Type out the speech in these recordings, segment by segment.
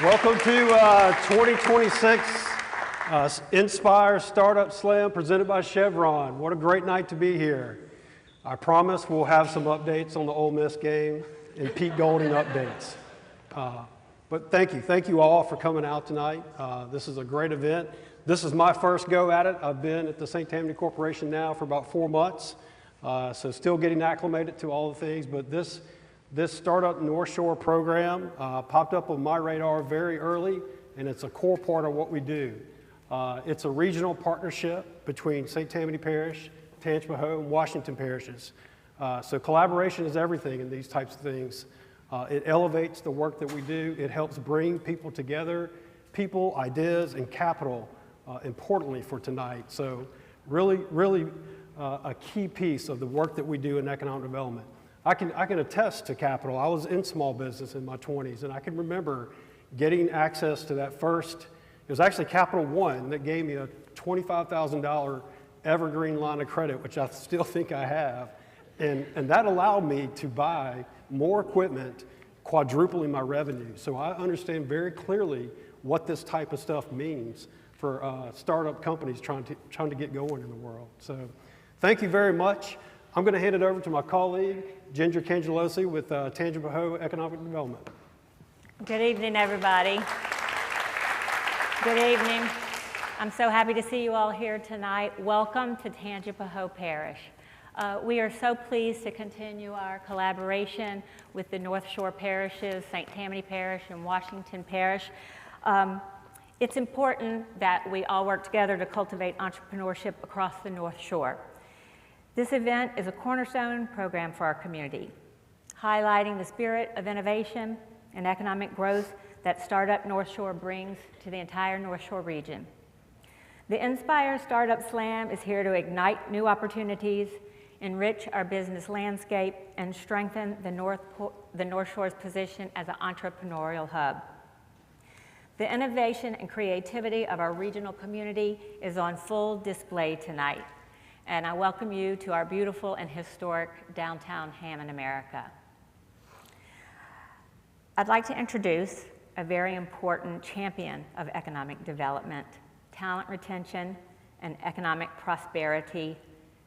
Welcome to 2026 NSpire Startup Slam presented by Chevron. What a great night to be here. I promise we'll have some updates on the Ole Miss game and Pete Golding updates. But thank you all for coming out tonight. This is a great event. This is my first go at it. I've been at the St. Tammany Corporation now for about 4 months, so still getting acclimated to all the things, but this Startup North Shore program popped up on my radar very early, and it's a core part of what we do. It's a regional partnership between St. Tammany Parish, Tangipahoa, and Washington parishes. So collaboration is everything in these types of things. It elevates the work that we do. It helps bring people together, people, ideas, and capital, importantly for tonight. So really a key piece of the work that we do in economic development. I can attest to capital. I was in small business in my 20s, and I can remember getting access to that first. It was actually Capital One that gave me a $25,000 evergreen line of credit, which I still think I have, and that allowed me to buy more equipment, quadrupling my revenue. So I understand very clearly what this type of stuff means for startup companies trying to get going in the world. So thank you very much. I'm going to hand it over to my colleague, Ginger Cangelosi with Tangipahoa Economic Development. Good evening, everybody. Good evening. I'm so happy to see you all here tonight. Welcome to Tangipahoa Parish. We are so pleased to continue our collaboration with the North Shore parishes, St. Tammany Parish and Washington Parish. It's important that we all work together to cultivate entrepreneurship across the North Shore. This event is a cornerstone program for our community, highlighting the spirit of innovation and economic growth that Startup North Shore brings to the entire North Shore region. The NSpire Startup Slam is here to ignite new opportunities, enrich our business landscape, and strengthen the North Shore's position as an entrepreneurial hub. The innovation and creativity of our regional community is on full display tonight, and I welcome you to our beautiful and historic downtown Hammond, America. I'd like to introduce a very important champion of economic development, talent retention, and economic prosperity,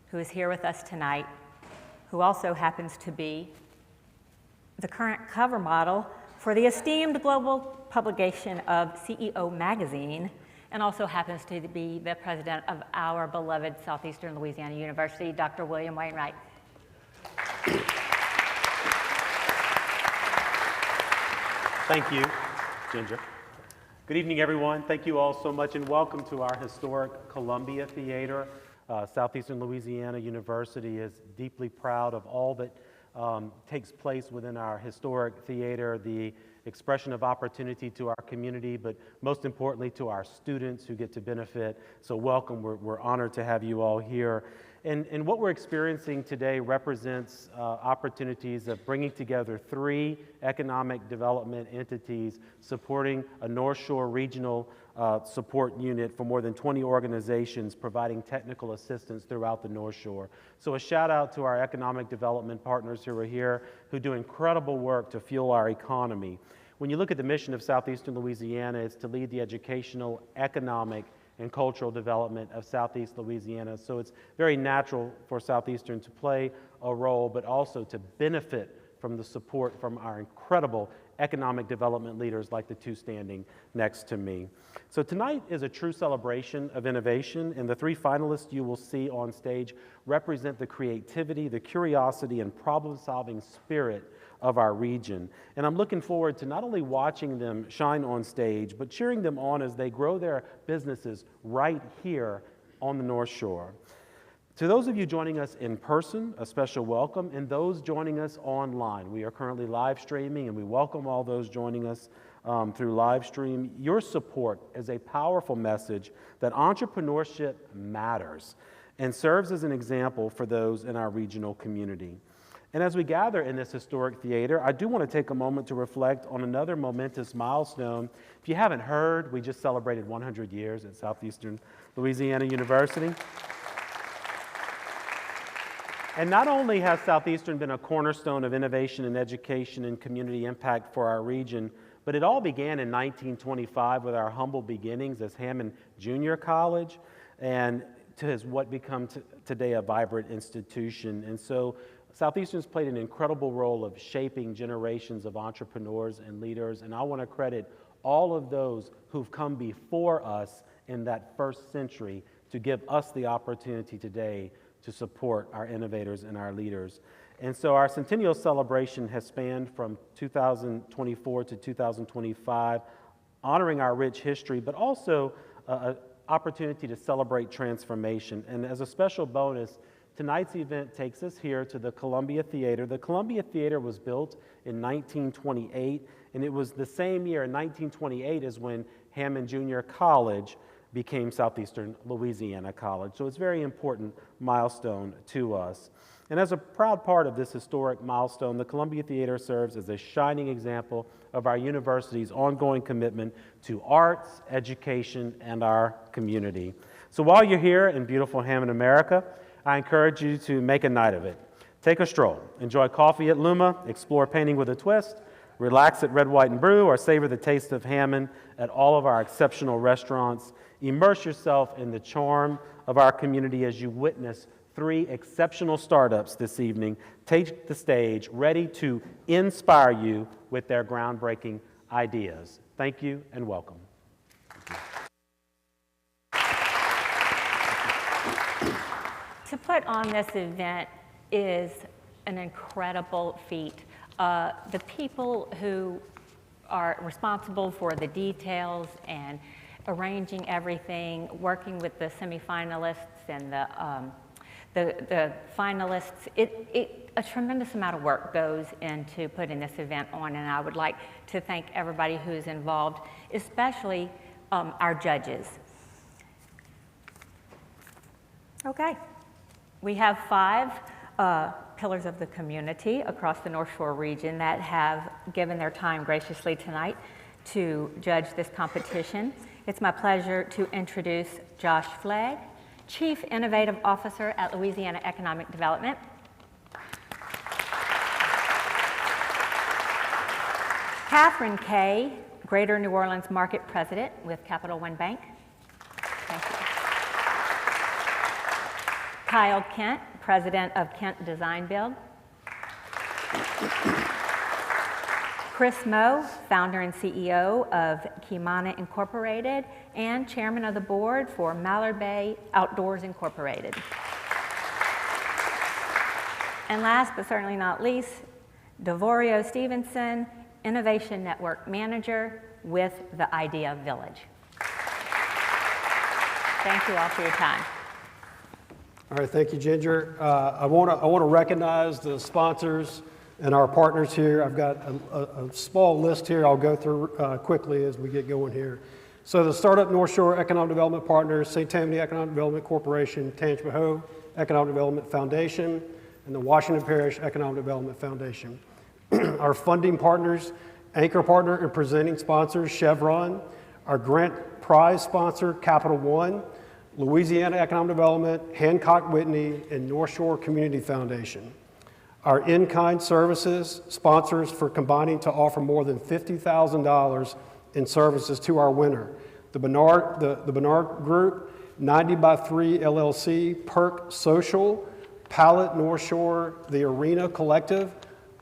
who is here with us tonight, who also happens to be the current cover model for the esteemed global publication of CEO Magazine, and also happens to be the president of our beloved Southeastern Louisiana University, Dr. William Wainwright. Thank you, Ginger. Good evening, everyone. Thank you all so much, and welcome to our historic Columbia Theater. Southeastern Louisiana University is deeply proud of all that takes place within our historic theater, the expression of opportunity to our community, but most importantly to our students who get to benefit. So welcome, we're honored to have you all here. And what we're experiencing today represents opportunities of bringing together 3 economic development entities supporting a North Shore regional support unit for more than 20 organizations providing technical assistance throughout the North Shore. So a shout out to our economic development partners who are here, who do incredible work to fuel our economy. When you look at the mission of Southeastern Louisiana, it's to lead the educational, economic, and cultural development of Southeast Louisiana. So it's very natural for Southeastern to play a role, but also to benefit from the support from our incredible economic development leaders like the 2 standing next to me. So tonight is a true celebration of innovation, and the 3 finalists you will see on stage represent the creativity, the curiosity, and problem-solving spirit of our region. And I'm looking forward to not only watching them shine on stage, but cheering them on as they grow their businesses right here on the North Shore. To those of you joining us in person, a special welcome, and those joining us online. We are currently live streaming, and we welcome all those joining us through live stream. Your support is a powerful message that entrepreneurship matters and serves as an example for those in our regional community. And as we gather in this historic theater, I do want to take a moment to reflect on another momentous milestone. If you haven't heard, we just celebrated 100 years at Southeastern Louisiana University. And not only has Southeastern been a cornerstone of innovation and education and community impact for our region, But it all began in 1925 with our humble beginnings as Hammond Junior College, and to what become today a vibrant institution. And so Southeastern's played an incredible role of shaping generations of entrepreneurs and leaders, and I want to credit all of those who've come before us in that first century to give us the opportunity today to support our innovators and our leaders. And so our centennial celebration has spanned from 2024 to 2025, honoring our rich history, but also an opportunity to celebrate transformation. And as a special bonus, tonight's event takes us here to the Columbia Theater. The Columbia Theater was built in 1928, and it was the same year, in 1928, as when Hammond Junior College became Southeastern Louisiana College. So it's a very important milestone to us. And as a proud part of this historic milestone, the Columbia Theater serves as a shining example of our university's ongoing commitment to arts, education, and our community. So while you're here in beautiful Hammond, America, I encourage you to make a night of it. Take a stroll, enjoy coffee at Luma, explore painting with a twist, relax at Red, White, and Brew, or savor the taste of Hammond at all of our exceptional restaurants. Immerse yourself in the charm of our community as you witness 3 exceptional startups this evening take the stage, ready to inspire you with their groundbreaking ideas. Thank you and welcome. To put on this event is an incredible feat. The people who are responsible for the details and arranging everything, working with the semifinalists and the finalists, a tremendous amount of work goes into putting this event on, and I would like to thank everybody who's involved, especially our judges. Okay, we have 5 pillars of the community across the North Shore region that have given their time graciously tonight to judge this competition. It's my pleasure to introduce Josh Flagg, Chief Innovative Officer at Louisiana Economic Development. Catherine Kay, Greater New Orleans Market President with Capital One Bank. Thank you. Kyle Kent, President of Kent Design Build. Chris Moe, founder and CEO of Kimana Incorporated and chairman of the board for Mallard Bay Outdoors Incorporated. And last but certainly not least, Devorio Stevenson, Innovation Network Manager with the Idea Village. Thank you all for your time. All right, thank you, Ginger. I want to recognize the sponsors and our partners here. I've got a small list here I'll go through quickly as we get going here. So the Startup North Shore Economic Development Partners, St. Tammany Economic Development Corporation, Tangipahoa Economic Development Foundation, and the Washington Parish Economic Development Foundation. Our funding partners, anchor partner and presenting sponsors, Chevron. Our grant prize sponsor, Capital One, Louisiana Economic Development, Hancock Whitney, and North Shore Community Foundation. Our in-kind services sponsors for combining to offer more than $50,000 in services to our winner. The Bernard Group, 90 by 3 LLC, Perk Social, Palette North Shore, The Arena Collective,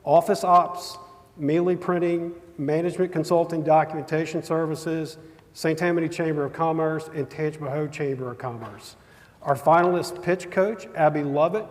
Office Ops, Mealy Printing, Management Consulting Documentation Services, St. Tammany Chamber of Commerce, and Tangipahoa Chamber of Commerce. Our finalist pitch coach, Abby Lovett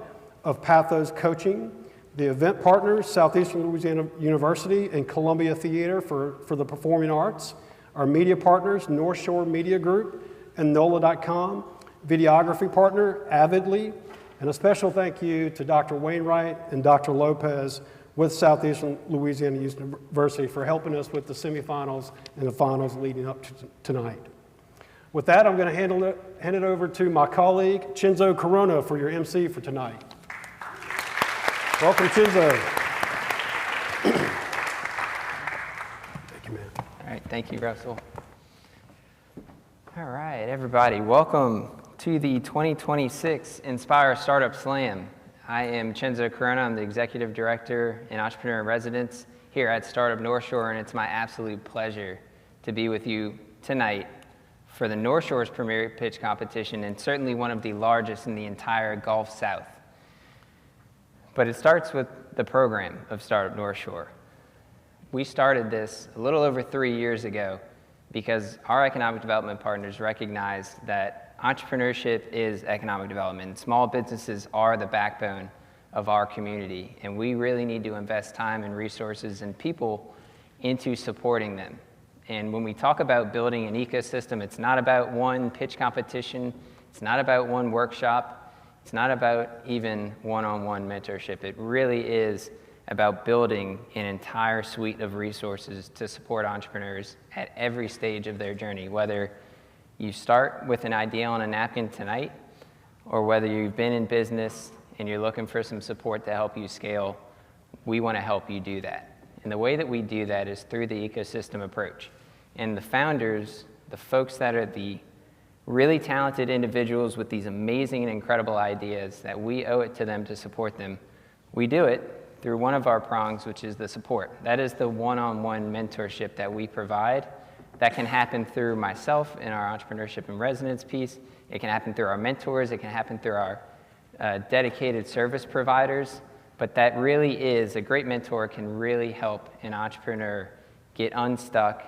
of Pathos Coaching. The event partners, Southeastern Louisiana University and Columbia Theater for the performing arts. Our media partners, North Shore Media Group and NOLA.com. Videography partner, Avidly. And a special thank you to Dr. Wainwright and Dr. Lopez with Southeastern Louisiana University for helping us with the semifinals and the finals leading up to tonight. With that, I'm going to hand it over to my colleague, Chinzo Corona, for your MC for tonight. Welcome, Chinzo. Thank you, man. All right, thank you, Russell. All right, everybody, welcome to the 2026 NSpire Startup Slam. I am Chenzo Corona. I'm the Executive Director and Entrepreneur in Residence here at Startup North Shore, and it's my absolute pleasure to be with you tonight for the North Shore's premier pitch competition, and certainly one of the largest in the entire Gulf South. But it starts with the program of Startup North Shore. We started this a little over 3 years ago because our economic development partners recognized that entrepreneurship is economic development. Small businesses are the backbone of our community, and we really need to invest time and resources and people into supporting them. And when we talk about building an ecosystem, it's not about one pitch competition, it's not about one workshop, it's not about even one-on-one mentorship. It really is about building an entire suite of resources to support entrepreneurs at every stage of their journey, whether you start with an idea on a napkin tonight, or whether you've been in business and you're looking for some support to help you scale. We want to help you do that. And the way that we do that is through the ecosystem approach. And the founders, the folks that are the really talented individuals with these amazing and incredible ideas that we owe it to them to support them, we do it through one of our prongs, which is the support. That is the one-on-one mentorship that we provide. That can happen through myself in our entrepreneurship and residence piece. It can happen through our mentors. It can happen through our dedicated service providers. But that really is, a great mentor can really help an entrepreneur get unstuck,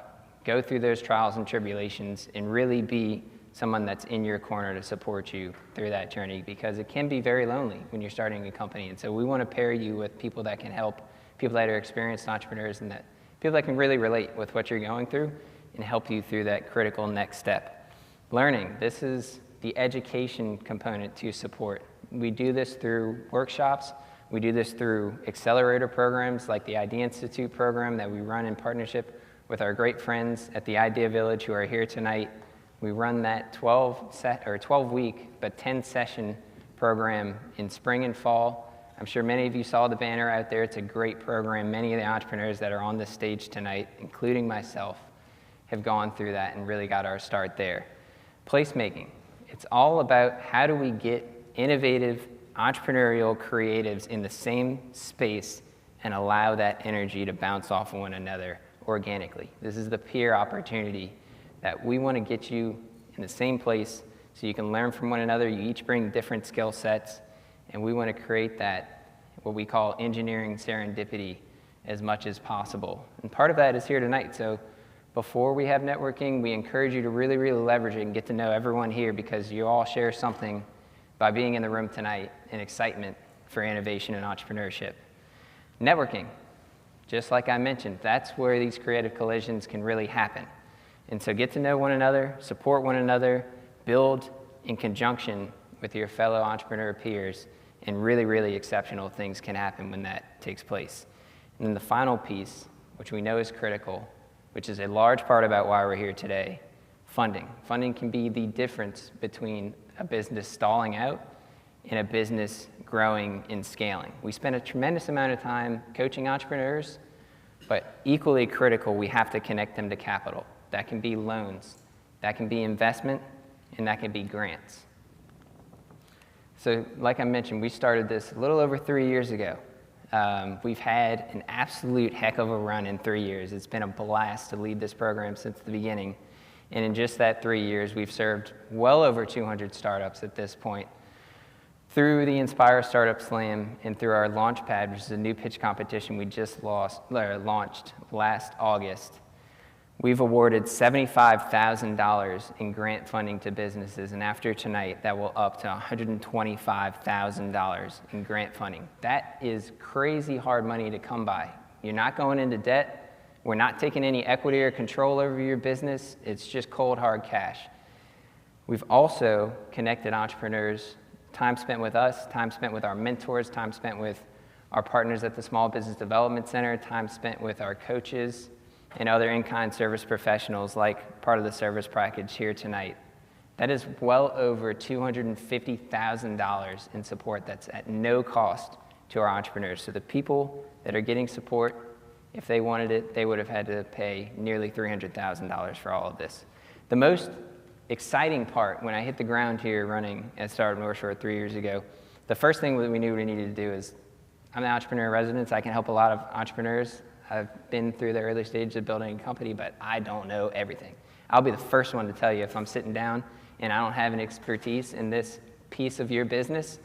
go through those trials and tribulations, and really be someone that's in your corner to support you through that journey, because it can be very lonely when you're starting a company. And so we want to pair you with people that can help, people that are experienced entrepreneurs, and that people that can really relate with what you're going through and help you through that critical next step. Learning, this is the education component to support. We do this through workshops. We do this through accelerator programs like the Idea Institute program that we run in partnership with our great friends at the Idea Village who are here tonight. We run that 12-week, but 10-session program in spring and fall. I'm sure many of you saw the banner out there. It's a great program. Many of the entrepreneurs that are on this stage tonight, including myself, have gone through that and really got our start there. Placemaking. It's all about how do we get innovative, entrepreneurial creatives in the same space and allow that energy to bounce off of one another organically. This is the peer opportunity that we want to get you in the same place so you can learn from one another. You each bring different skill sets, and we want to create that, what we call engineering serendipity, as much as possible. And part of that is here tonight. So before we have networking, we encourage you to really, really leverage it and get to know everyone here, because you all share something by being in the room tonight, an excitement for innovation and entrepreneurship. Networking, just like I mentioned, that's where these creative collisions can really happen. And so get to know one another, support one another, build in conjunction with your fellow entrepreneur peers, and really, really exceptional things can happen when that takes place. And then the final piece, which we know is critical, which is a large part about why we're here today, funding. Funding can be the difference between a business stalling out and a business growing and scaling. We spend a tremendous amount of time coaching entrepreneurs, but equally critical, we have to connect them to capital. That can be loans, that can be investment, and that can be grants. So like I mentioned, we started this a little over 3 years ago. We've had an absolute heck of a run in 3 years. It's been a blast to lead this program since the beginning. And in just that 3 years, we've served well over 200 startups at this point. Through the NSpire Startup Slam and through our Launchpad, which is a new pitch competition we just launched last August, we've awarded $75,000 in grant funding to businesses, and after tonight, that will up to $125,000 in grant funding. That is crazy hard money to come by. You're not going into debt. We're not taking any equity or control over your business. It's just cold, hard cash. We've also connected entrepreneurs, time spent with us, time spent with our mentors, time spent with our partners at the Small Business Development Center, time spent with our coaches, and other in-kind service professionals like part of the service package here tonight. That is well over $250,000 in support that's at no cost to our entrepreneurs. So the people that are getting support, if they wanted it, they would have had to pay nearly $300,000 for all of this. The most exciting part when I hit the ground here running at Startup North Shore 3 years ago the first thing that we knew we needed to do is, I'm the entrepreneur in residence. I can help a lot of entrepreneurs. I've been through the early stages of building a company, but I don't know everything. I'll be the first one to tell you if I'm sitting down and I don't have an expertise in this piece of your business.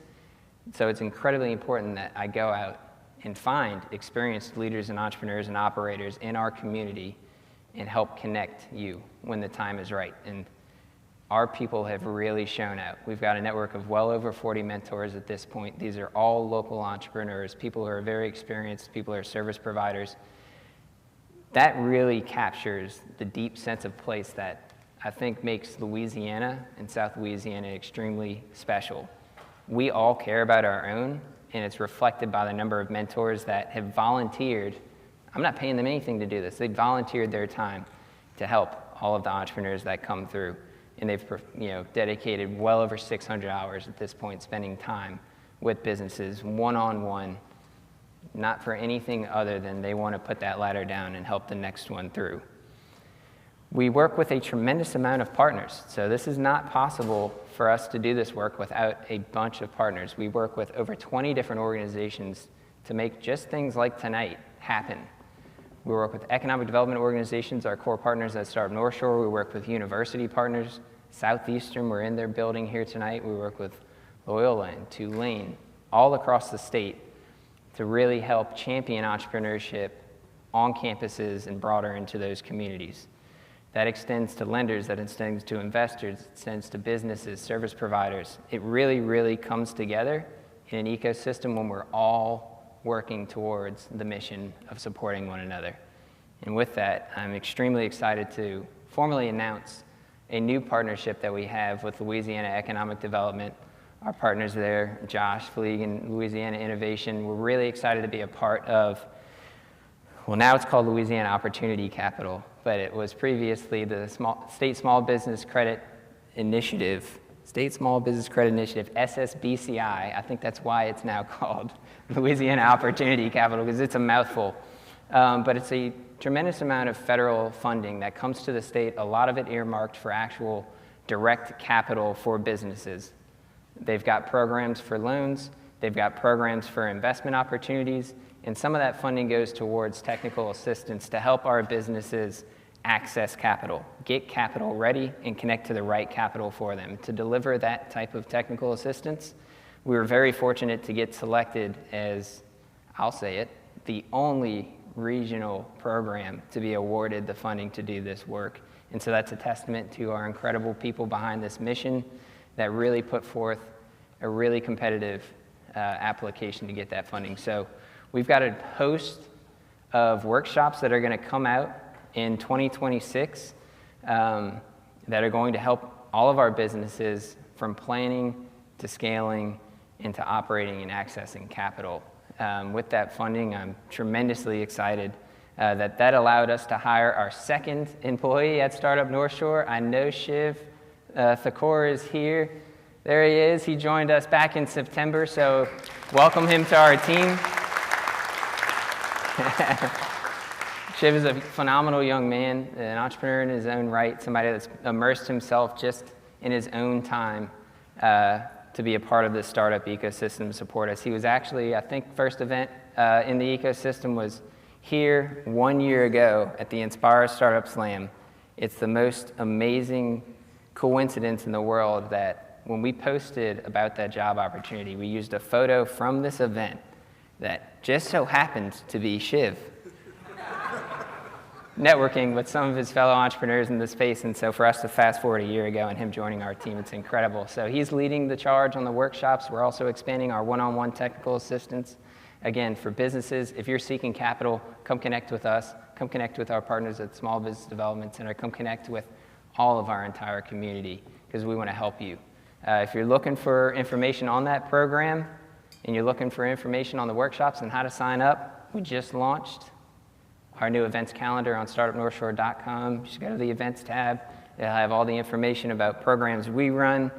So it's incredibly important that I go out and find experienced leaders and entrepreneurs and operators in our community and help connect you when the time is right. And our people have really shown out. We've got a network of well over 40 mentors at this point. These are all local entrepreneurs, people who are very experienced, people who are service providers. That really captures the deep sense of place that I think makes Louisiana and South Louisiana extremely special. We all care about our own, and it's reflected by the number of mentors that have volunteered. I'm not paying them anything to do this. They volunteered their time to help all of the entrepreneurs that come through. And they've dedicated well over 600 hours at this point spending time with businesses one-on-one, not for anything other than they want to put that ladder down and help the next one through. We work with a tremendous amount of partners, so this is not possible for us to do this work without a bunch of partners. We work with over 20 different organizations to make just things like tonight happen. We work with economic development organizations, our core partners at Startup North Shore. We work with university partners. Southeastern, we're in their building here tonight. We work with Loyola and Tulane, all across the state, to really help champion entrepreneurship on campuses and broader into those communities. That extends to lenders, that extends to investors, it extends to businesses, service providers. It really, really comes together in an ecosystem when we're all working towards the mission of supporting one another. And with that, I'm extremely excited to formally announce a new partnership that we have with Louisiana Economic Development. Our partners there, Josh Fleeg and Louisiana Innovation, we're really excited to be a part of, well, now it's called Louisiana Opportunity Capital, but it was previously the State Small Business Credit Initiative, SSBCI. I think that's why it's now called Louisiana Opportunity Capital, because it's a mouthful. But it's a tremendous amount of federal funding that comes to the state, a lot of it earmarked for actual direct capital for businesses. They've got programs for loans, they've got programs for investment opportunities, and some of that funding goes towards technical assistance to help our businesses access capital, get capital ready, and connect to the right capital for them. To deliver that type of technical assistance, we were very fortunate to get selected as, I'll say it, the only regional program to be awarded the funding to do this work. And so that's a testament to our incredible people behind this mission that really put forth a really competitive application to get that funding. So we've got a host of workshops that are going to come out in 2026 that are going to help all of our businesses from planning to scaling into operating and accessing capital. With that funding, I'm tremendously excited that allowed us to hire our second employee at Startup North Shore. I know Shiv Thakur is here. There he is. He joined us back in September, so welcome him to our team. Shiv is a phenomenal young man, an entrepreneur in his own right, somebody that's immersed himself just in his own time to be a part of this startup ecosystem and support us. He was actually, I think, first event in the ecosystem was here 1 year ago at the NSpire Startup Slam. It's the most amazing coincidence in the world that when we posted about that job opportunity, we used a photo from this event that just so happened to be Shiv networking with some of his fellow entrepreneurs in the space. And so for us to fast forward a year ago and him joining our team, it's incredible. So he's leading the charge on the workshops. We're also expanding our one-on-one technical assistance. Again, for businesses, if you're seeking capital, come connect with us. Come connect with our partners at Small Business Development Center. Come connect with all of our entire community because we want to help you. If you're looking for information on that program and you're looking for information on the workshops and how to sign up, we just launched our new events calendar on startupnorthshore.com. Just go to the events tab. It'll have all the information about programs we run,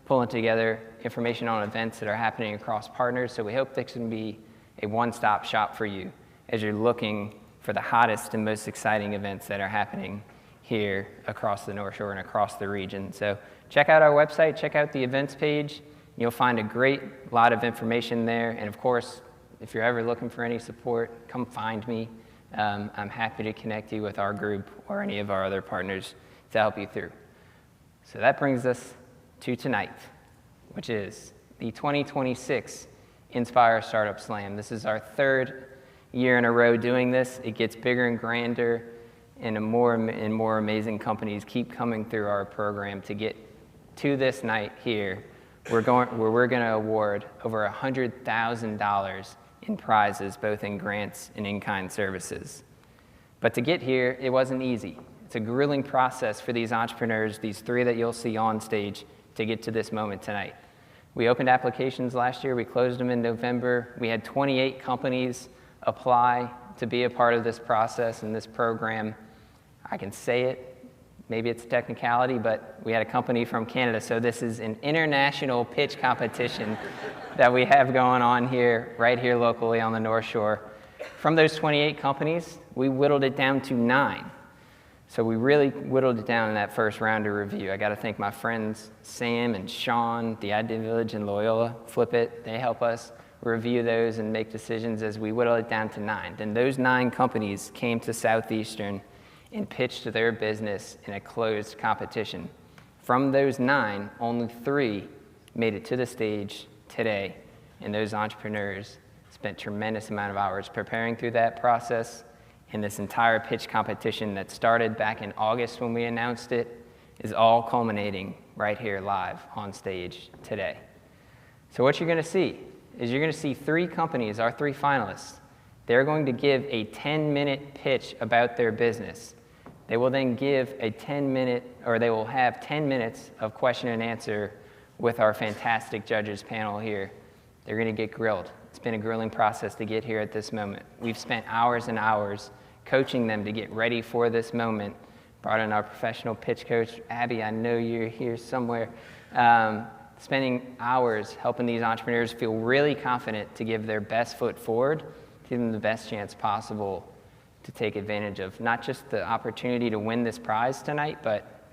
pulling together information on events that are happening across partners. So we hope this can be a one-stop shop for you as you're looking for the hottest and most exciting events that are happening here across the North Shore and across the region. So check out our website, check out the events page, You'll find a great lot of information there. And of course, if you're ever looking for any support, come find me. I'm happy to connect you with our group or any of our other partners to help you through. So that brings us to tonight, which is the 2026 NSpire Startup Slam. This is our third year in a row doing this. It gets bigger and grander, and more amazing companies keep coming through our program to get to this night here, where we're going to award over $100,000 in prizes, both in grants and in-kind services. But to get here, it wasn't easy. It's a grueling process for these entrepreneurs, these three that you'll see on stage, to get to this moment tonight. We opened applications last year. We closed them in November. We had 28 companies apply to be a part of this process and this program. I can say it. Maybe it's a technicality, but we had a company from Canada, so this is an international pitch competition that we have going on here, right here locally on the North Shore. From those 28 companies, we whittled it down to 9. So we really whittled it down in that first round of review. I got to thank my friends Sam and Sean, the Idea Village and Loyola, Flip It. They help us review those and make decisions as we whittle it down to 9. Then those 9 companies came to Southeastern and pitched their business in a closed competition. From those 9, only 3 made it to the stage today, and those entrepreneurs spent tremendous amount of hours preparing through that process, and this entire pitch competition that started back in August when we announced it is all culminating right here live on stage today. So what you're going to see is you're going to see 3 companies, our 3 finalists. They're going to give a 10-minute pitch about their business. They will then give a 10-minute, or they will have 10 minutes of question and answer with our fantastic judges panel here. They're going to get grilled. It's been a grueling process to get here at this moment. We've spent hours and hours coaching them to get ready for this moment. Brought in our professional pitch coach, Abby, I know you're here somewhere. Spending hours helping these entrepreneurs feel really confident to give their best foot forward, give them the best chance possible to take advantage of not just the opportunity to win this prize tonight, but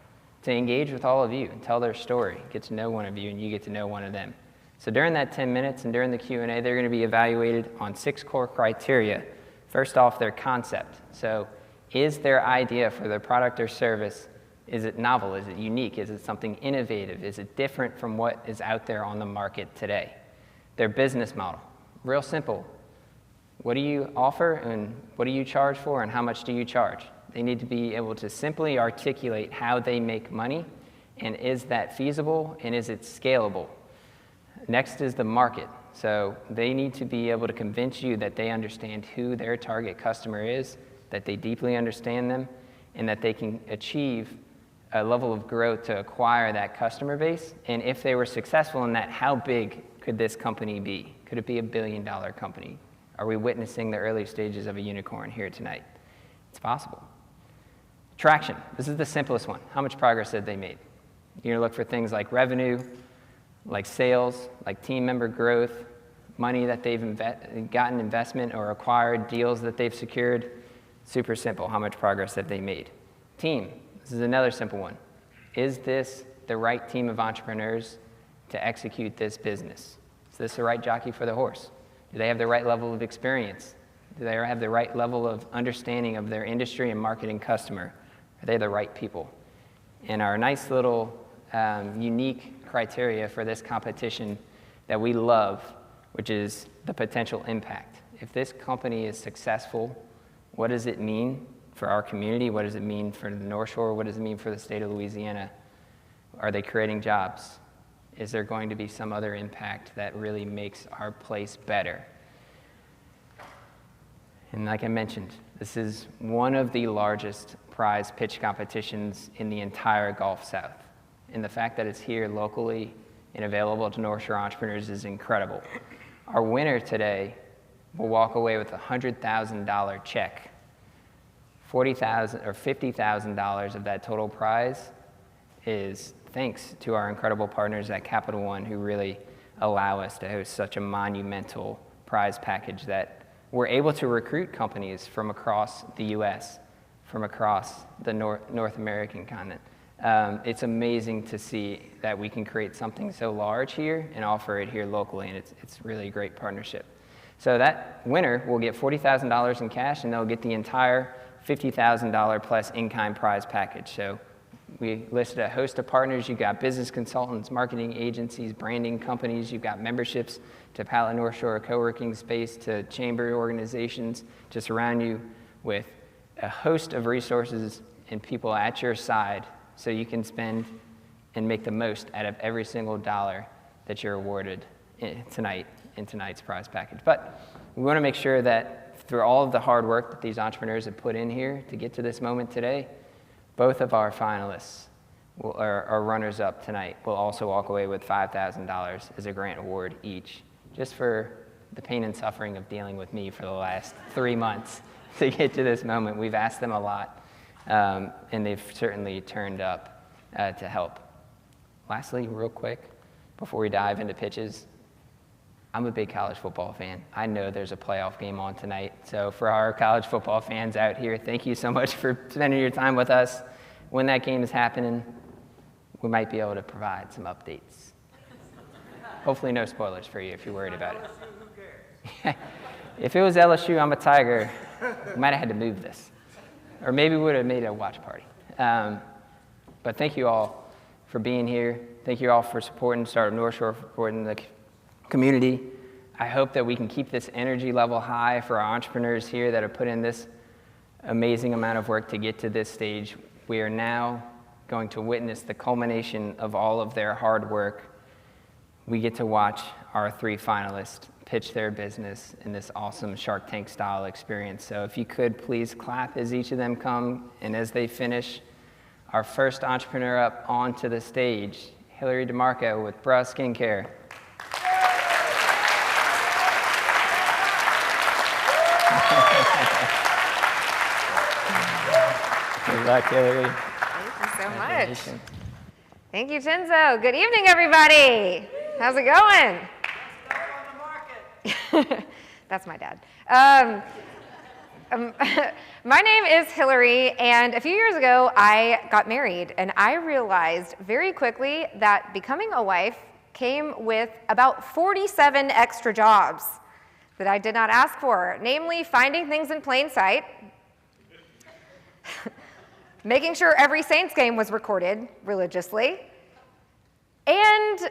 to engage with all of you and tell their story, get to know one of you, and you get to know one of them. So during that 10 minutes and during the Q&A, they're going to be evaluated on 6 core criteria. First off, their concept. So is their idea for their product or service, is it novel? Is it unique? Is it something innovative? Is it different from what is out there on the market today? Their business model. Real simple. What do you offer and what do you charge for and how much do you charge? They need to be able to simply articulate how they make money, and is that feasible and is it scalable? Next is the market. So they need to be able to convince you that they understand who their target customer is, that they deeply understand them, and that they can achieve a level of growth to acquire that customer base. And if they were successful in that, how big could this company be? Could it be a $1 billion company? Are we witnessing the early stages of a unicorn here tonight? It's possible. Traction. This is the simplest one. How much progress have they made? You're going to look for things like revenue, like sales, like team member growth, money that they've gotten investment or acquired, deals that they've secured. Super simple. How much progress have they made? Team. This is another simple one. Is this the right team of entrepreneurs to execute this business? Is this the right jockey for the horse? Do they have the right level of experience? Do they have the right level of understanding of their industry and marketing customer? Are they the right people? And our nice little unique criteria for this competition that we love, which is the potential impact. If this company is successful, what does it mean for our community? What does it mean for the North Shore? What does it mean for the state of Louisiana? Are they creating jobs? Is there going to be some other impact that really makes our place better? And like I mentioned, this is one of the largest prize pitch competitions in the entire Gulf South. And the fact that it's here locally and available to North Shore entrepreneurs is incredible. Our winner today will walk away with a $100,000 check. $40,000 or $50,000 of that total prize is thanks to our incredible partners at Capital One, who really allow us to host such a monumental prize package that we're able to recruit companies from across the U.S., from across the North American continent, It's amazing to see that we can create something so large here and offer it here locally, and it's really a great partnership. So that winner will get $40,000 in cash, and they'll get the entire $50,000 plus in-kind prize package. So we listed a host of partners. You've got business consultants, marketing agencies, branding companies. You've got memberships to Palette North Shore, a co-working space, to chamber organizations to surround you with a host of resources and people at your side so you can spend and make the most out of every single dollar that you're awarded tonight in tonight's prize package. But we want to make sure that through all of the hard work that these entrepreneurs have put in here to get to this moment today, both of our finalists, our runners-up tonight, will also walk away with $5,000 as a grant award each, just for the pain and suffering of dealing with me for the last 3 months to get to this moment. We've asked them a lot, and they've certainly turned up to help. Lastly, real quick, before we dive into pitches, I'm a big college football fan. I know there's a playoff game on tonight. So for our college football fans out here, thank you so much for spending your time with us. When that game is happening, we might be able to provide some updates. Hopefully no spoilers for you if you're worried about it. If it was LSU, I'm a Tiger, we might have had to move this. Or maybe we would have made a watch party. But thank you all for being here. Thank you all for supporting Startup North Shore, for supporting the community. I hope that we can keep this energy level high for our entrepreneurs here that have put in this amazing amount of work to get to this stage. We are now going to witness the culmination of all of their hard work. We get to watch our 3 finalists pitch their business in this awesome Shark Tank style experience. So if you could please clap as each of them come, and as they finish. Our first entrepreneur up onto the stage, Hillary DeMarco with Bra Skincare. Good luck, Hillary. Thank you so much. Thank you, Chinzo. Good evening, everybody. How's it going? That's my dad. My name is Hillary, and a few years ago, I got married, and I realized very quickly that becoming a wife came with about 47 extra jobs that I did not ask for, namely finding things in plain sight, making sure every Saints game was recorded religiously, and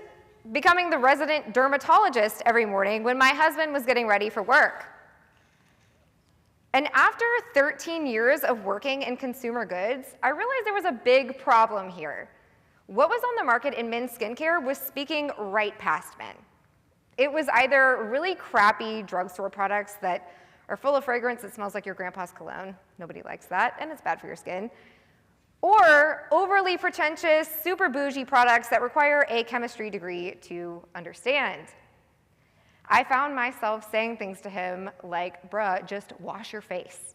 becoming the resident dermatologist every morning when my husband was getting ready for work. And after 13 years of working in consumer goods, I realized there was a big problem here. What was on the market in men's skincare was speaking right past men. It was either really crappy drugstore products that are full of fragrance that smells like your grandpa's cologne. Nobody likes that, and it's bad for your skin. Or overly pretentious, super bougie products that require a chemistry degree to understand. I found myself saying things to him like, bruh, just wash your face.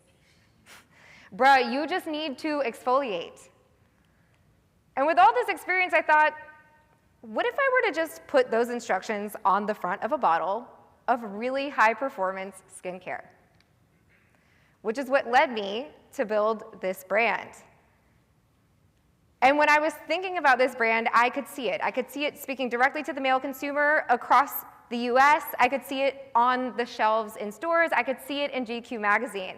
Bruh, you just need to exfoliate. And with all this experience, I thought, what if I were to just put those instructions on the front of a bottle of really high-performance skincare? Which is what led me to build this brand. And when I was thinking about this brand, I could see it. I could see it speaking directly to the male consumer across the US. I could see it on the shelves in stores. I could see it in GQ magazine.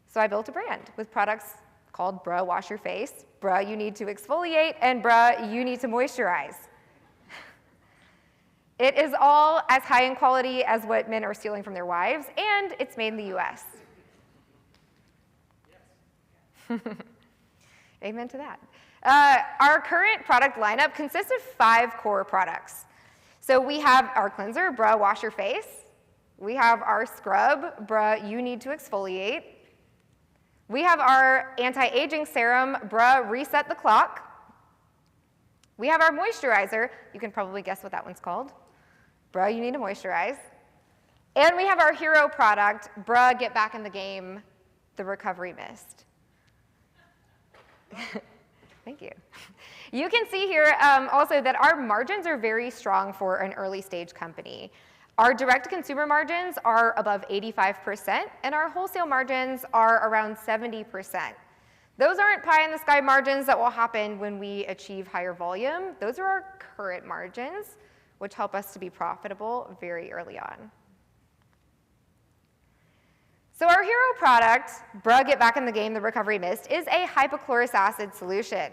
So I built a brand with products called Bruh Wash Your Face, Bruh You Need to Exfoliate, and Bruh You Need to Moisturize. It is all as high in quality as what men are stealing from their wives, and it's made in the US. Yes. Amen to that. Our current product lineup consists of 5 core products. So we have our cleanser, Bruh Wash Your Face. We have our scrub, Bruh You Need to Exfoliate. We have our anti-aging serum, Bruh Reset the Clock. We have our moisturizer. You can probably guess what that one's called. Bruh You Need to Moisturize. And we have our hero product, Bruh Get Back in the Game, the Recovery Mist. Thank you. You can see here also that our margins are very strong for an early stage company. Our direct-to-consumer margins are above 85%, and our wholesale margins are around 70%. Those aren't pie-in-the-sky margins that will happen when we achieve higher volume. Those are our current margins, which help us to be profitable very early on. So our hero product, Bruh Get Back in the Game, the Recovery Mist, is a hypochlorous acid solution.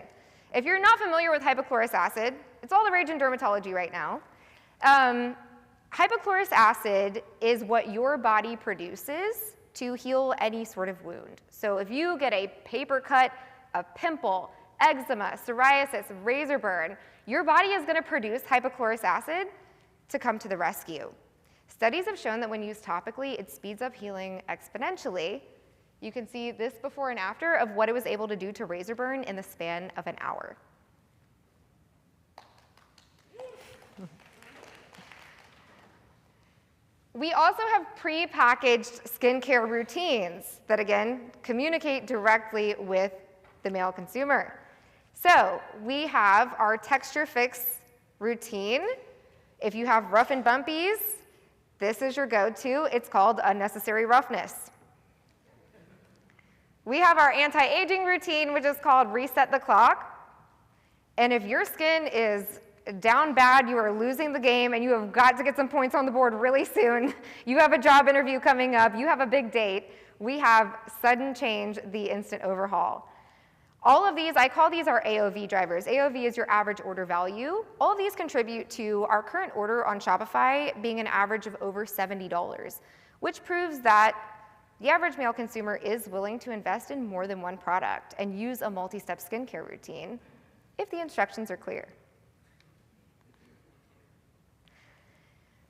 If you're not familiar with hypochlorous acid, it's all the rage in dermatology right now. Hypochlorous acid is what your body produces to heal any sort of wound. So if you get a paper cut, a pimple, eczema, psoriasis, razor burn, your body is going to produce hypochlorous acid to come to the rescue. Studies have shown that when used topically, it speeds up healing exponentially. You can see this before and after of what it was able to do to razor burn in the span of an hour. We also have pre-packaged skincare routines that, again, communicate directly with the male consumer. So we have our Texture Fix routine. If you have rough and bumpies, this is your go-to. It's called Unnecessary Roughness. We have our anti-aging routine, which is called Reset the Clock. And if your skin is down bad, you are losing the game, and you have got to get some points on the board really soon, you have a job interview coming up, you have a big date, we have Sudden Change, the instant overhaul. All of these, I call these our AOV drivers. AOV is your average order value. All of these contribute to our current order on Shopify being an average of over $70, which proves that the average male consumer is willing to invest in more than one product and use a multi-step skincare routine if the instructions are clear.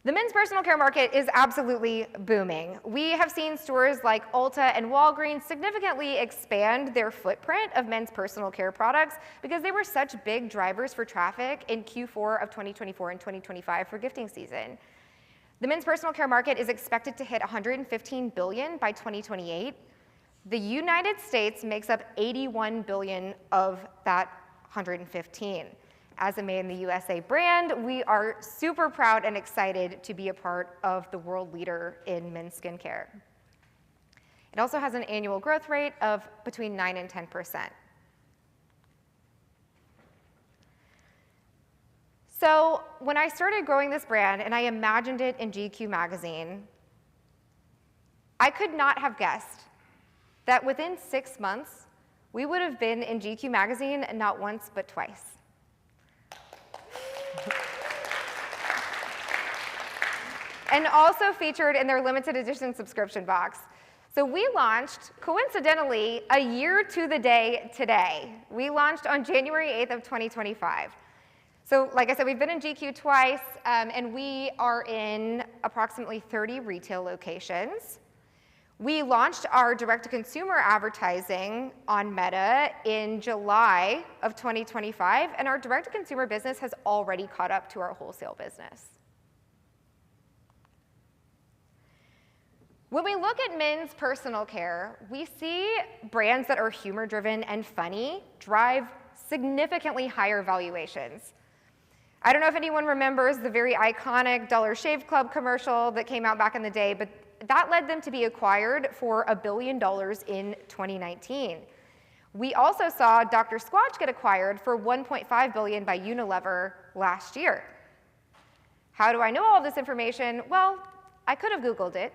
The men's personal care market is absolutely booming. We have seen stores like Ulta and Walgreens significantly expand their footprint of men's personal care products because they were such big drivers for traffic in Q4 of 2024 and 2025 for gifting season. The men's personal care market is expected to hit $115 billion by 2028. The United States makes up $81 billion of that 115. As a Made in the USA brand, we are super proud and excited to be a part of the world leader in men's skincare. It also has an annual growth rate of between 9 and 10%. So when I started growing this brand and I imagined it in GQ magazine, I could not have guessed that within 6 months, we would have been in GQ magazine not once, but twice. And also featured in their limited edition subscription box. So we launched, coincidentally, a year to the day today. We launched on January 8th of 2025. So like I said, we've been in GQ twice, and we are in approximately 30 retail locations. We launched our direct-to-consumer advertising on Meta in July of 2025, and our direct-to-consumer business has already caught up to our wholesale business. When we look at men's personal care, we see brands that are humor-driven and funny drive significantly higher valuations. I don't know if anyone remembers the very iconic Dollar Shave Club commercial that came out back in the day, but that led them to be acquired for $1 billion in 2019. We also saw Dr. Squatch get acquired for $1.5 billion by Unilever last year. How do I know all this information? Well, I could have Googled it.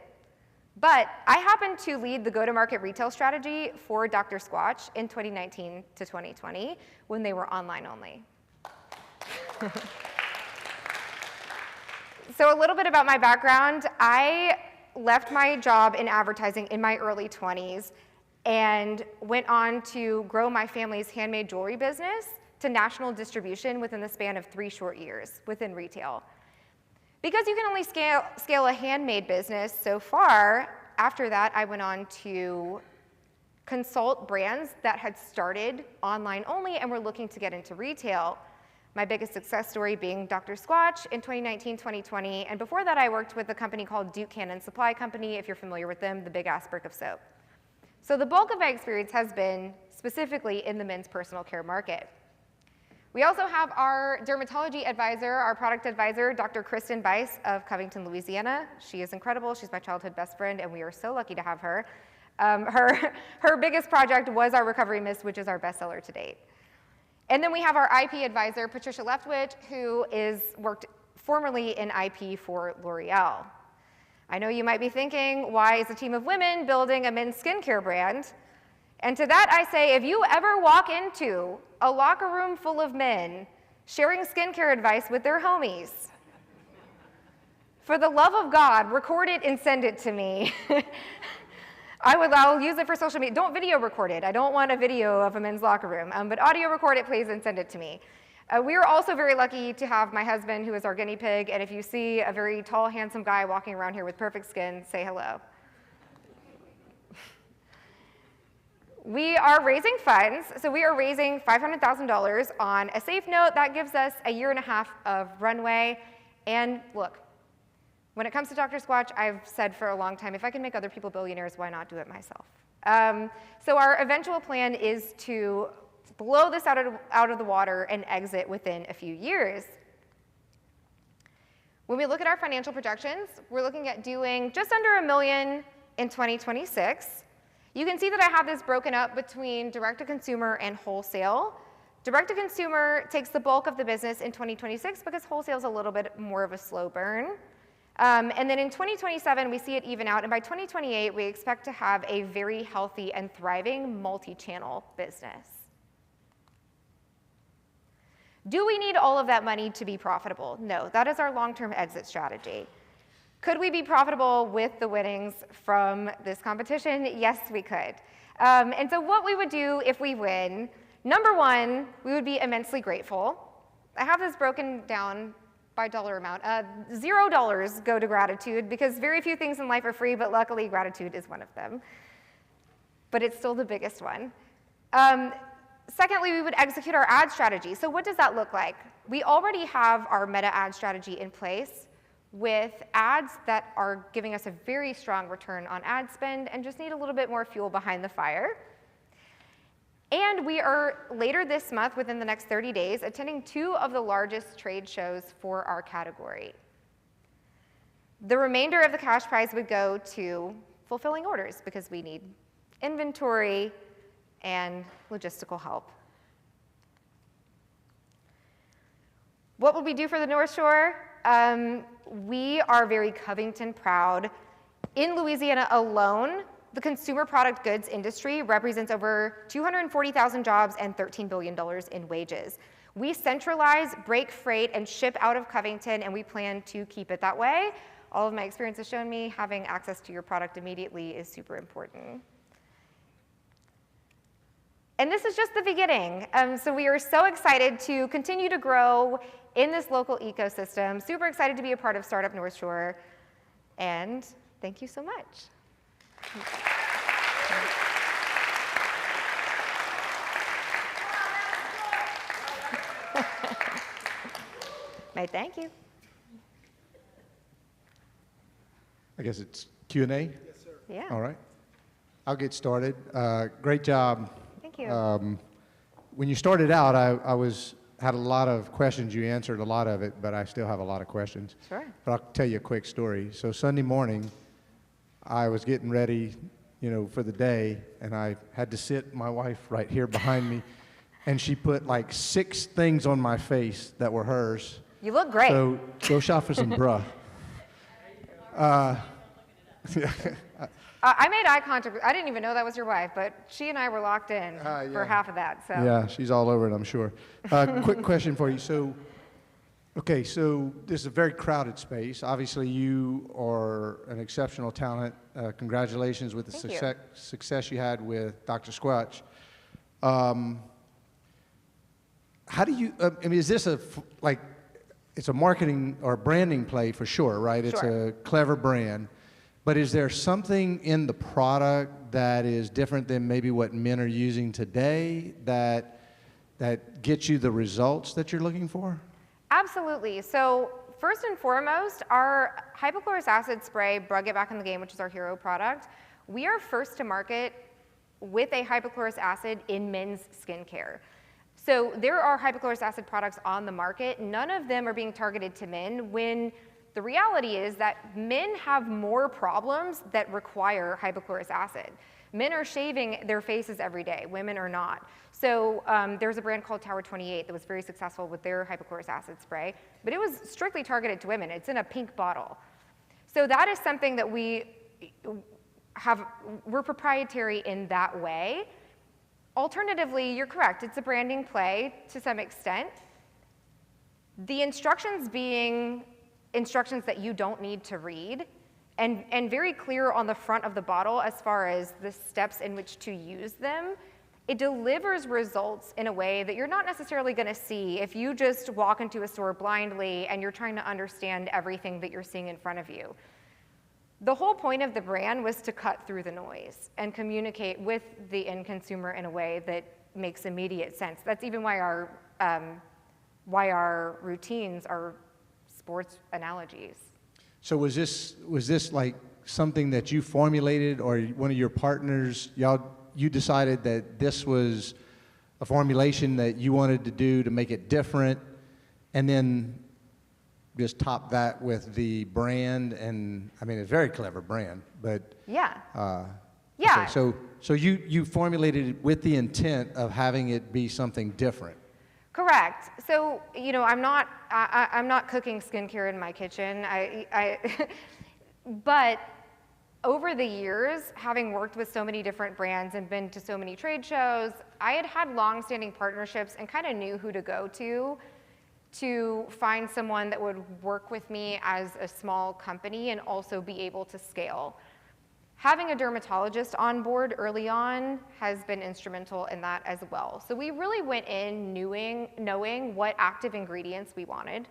But I happened to lead the go-to-market retail strategy for Dr. Squatch in 2019 to 2020 when they were online only. So a little bit about my background. I left my job in advertising in my early 20s and went on to grow my family's handmade jewelry business to national distribution within the span of 3 short years within retail. Because you can only scale a handmade business so far, after that I went on to consult brands that had started online only and were looking to get into retail. My biggest success story being Dr. Squatch in 2019, 2020, and before that I worked with a company called Duke Cannon Supply Company, if you're familiar with them, the big ass brick of soap. So the bulk of my experience has been specifically in the men's personal care market. We also have our dermatology advisor, our product advisor, Dr. Kristen Bice of Covington, Louisiana. She is incredible. She's my childhood best friend, and we are so lucky to have her. Her biggest project was our recovery mist, which is our bestseller to date. And then we have our IP advisor, Patricia Leftwich, who worked formerly in IP for L'Oreal. I know you might be thinking, why is a team of women building a men's skincare brand? And to that I say, if you ever walk into a locker room full of men sharing skincare advice with their homies, for the love of God, record it and send it to me. I'll use it for social media. Don't video record it. I don't want a video of a men's locker room, but audio record it, please, and send it to me. We are also very lucky to have my husband, who is our guinea pig, and if you see a very tall, handsome guy walking around here with perfect skin, say hello. We are raising funds, so we are raising $500,000 on a safe note. That gives us a year and a half of runway, and look, when it comes to Dr. Squatch, I've said for a long time, if I can make other people billionaires, why not do it myself? So our eventual plan is to blow this out of the water and exit within a few years. When we look at our financial projections, we're looking at doing just under $1 million in 2026. You can see that I have this broken up between direct-to-consumer and wholesale. Direct-to-consumer takes the bulk of the business in 2026 because wholesale is a little bit more of a slow burn. And then in 2027, we see it even out, and by 2028, we expect to have a very healthy and thriving multi-channel business. Do we need all of that money to be profitable? No, that is our long-term exit strategy. Could we be profitable with the winnings from this competition? Yes, we could. And so what we would do if we win, number one, we would be immensely grateful. I have this broken down by dollar amount. $0 go to gratitude because very few things in life are free, but luckily gratitude is one of them. But it's still the biggest one. Secondly, we would execute our ad strategy. So what does that look like? We already have our meta ad strategy in place with ads that are giving us a very strong return on ad spend and just need a little bit more fuel behind the fire. And we are, later this month, within the next 30 days, attending 2 of the largest trade shows for our category. The remainder of the cash prize would go to fulfilling orders because we need inventory and logistical help. What would we do for the North Shore? We are very Covington proud. In Louisiana alone, the consumer product goods industry represents over 240,000 jobs and $13 billion in wages. We centralize, break freight, and ship out of Covington, and we plan to keep it that way. All of my experience has shown me having access to your product immediately is super important. And this is just the beginning. So we are so excited to continue to grow in this local ecosystem. Super excited to be a part of Startup North Shore. And thank you so much. Thank you. I guess it's Q&A? Yes, sir. Yeah. All right. I'll get started. Great job. Thank you. When you started out, I had a lot of questions. You answered a lot of it, but I still have a lot of questions. Sure. But I'll tell you a quick story. So Sunday morning, I was getting ready, for the day, and I had to sit my wife right here behind me, and she put like 6 things on my face that were hers. You look great. So go shop for some bruh. I made eye contact. I didn't even know that was your wife, but she and I were locked in for half of that. So. Yeah, she's all over it, I'm sure. Quick question for you. So this is a very crowded space. Obviously, you are an exceptional talent. Congratulations with the success you had with Dr. Squatch. How do you, is this it's a marketing or branding play for sure, right? It's a clever brand. But is there something in the product that is different than maybe what men are using today that gets you the results that you're looking for? Absolutely. So first and foremost, our hypochlorous acid spray, Brug Get Back in the Game, which is our hero product, we are first to market with a hypochlorous acid in men's skincare. So there are hypochlorous acid products on the market. None of them are being targeted to men when the reality is that men have more problems that require hypochlorous acid. Men are shaving their faces every day, women are not. So there's a brand called Tower 28 that was very successful with their hypochlorous acid spray, but it was strictly targeted to women. It's in a pink bottle. So that is something that we're proprietary in that way. Alternatively, you're correct, it's a branding play to some extent. The instructions being instructions that you don't need to read, and very clear on the front of the bottle as far as the steps in which to use them. It delivers results in a way that you're not necessarily going to see if you just walk into a store blindly and you're trying to understand everything that you're seeing in front of you. The whole point of the brand was to cut through the noise and communicate with the end consumer in a way that makes immediate sense. That's even why our routines are sports analogies. So was this like something that you formulated, or one of your partners, you decided that this was a formulation that you wanted to do to make it different, and then just top that with the brand? And I mean, it's a very clever brand, but yeah. Okay, so you formulated it with the intent of having it be something different. Correct. So, you know, I'm not cooking skincare in my kitchen. But over the years, having worked with so many different brands and been to so many trade shows, I had long-standing partnerships and kind of knew who to go to find someone that would work with me as a small company and also be able to scale. Having a dermatologist on board early on has been instrumental in that as well. So we really went in knowing what active ingredients we wanted,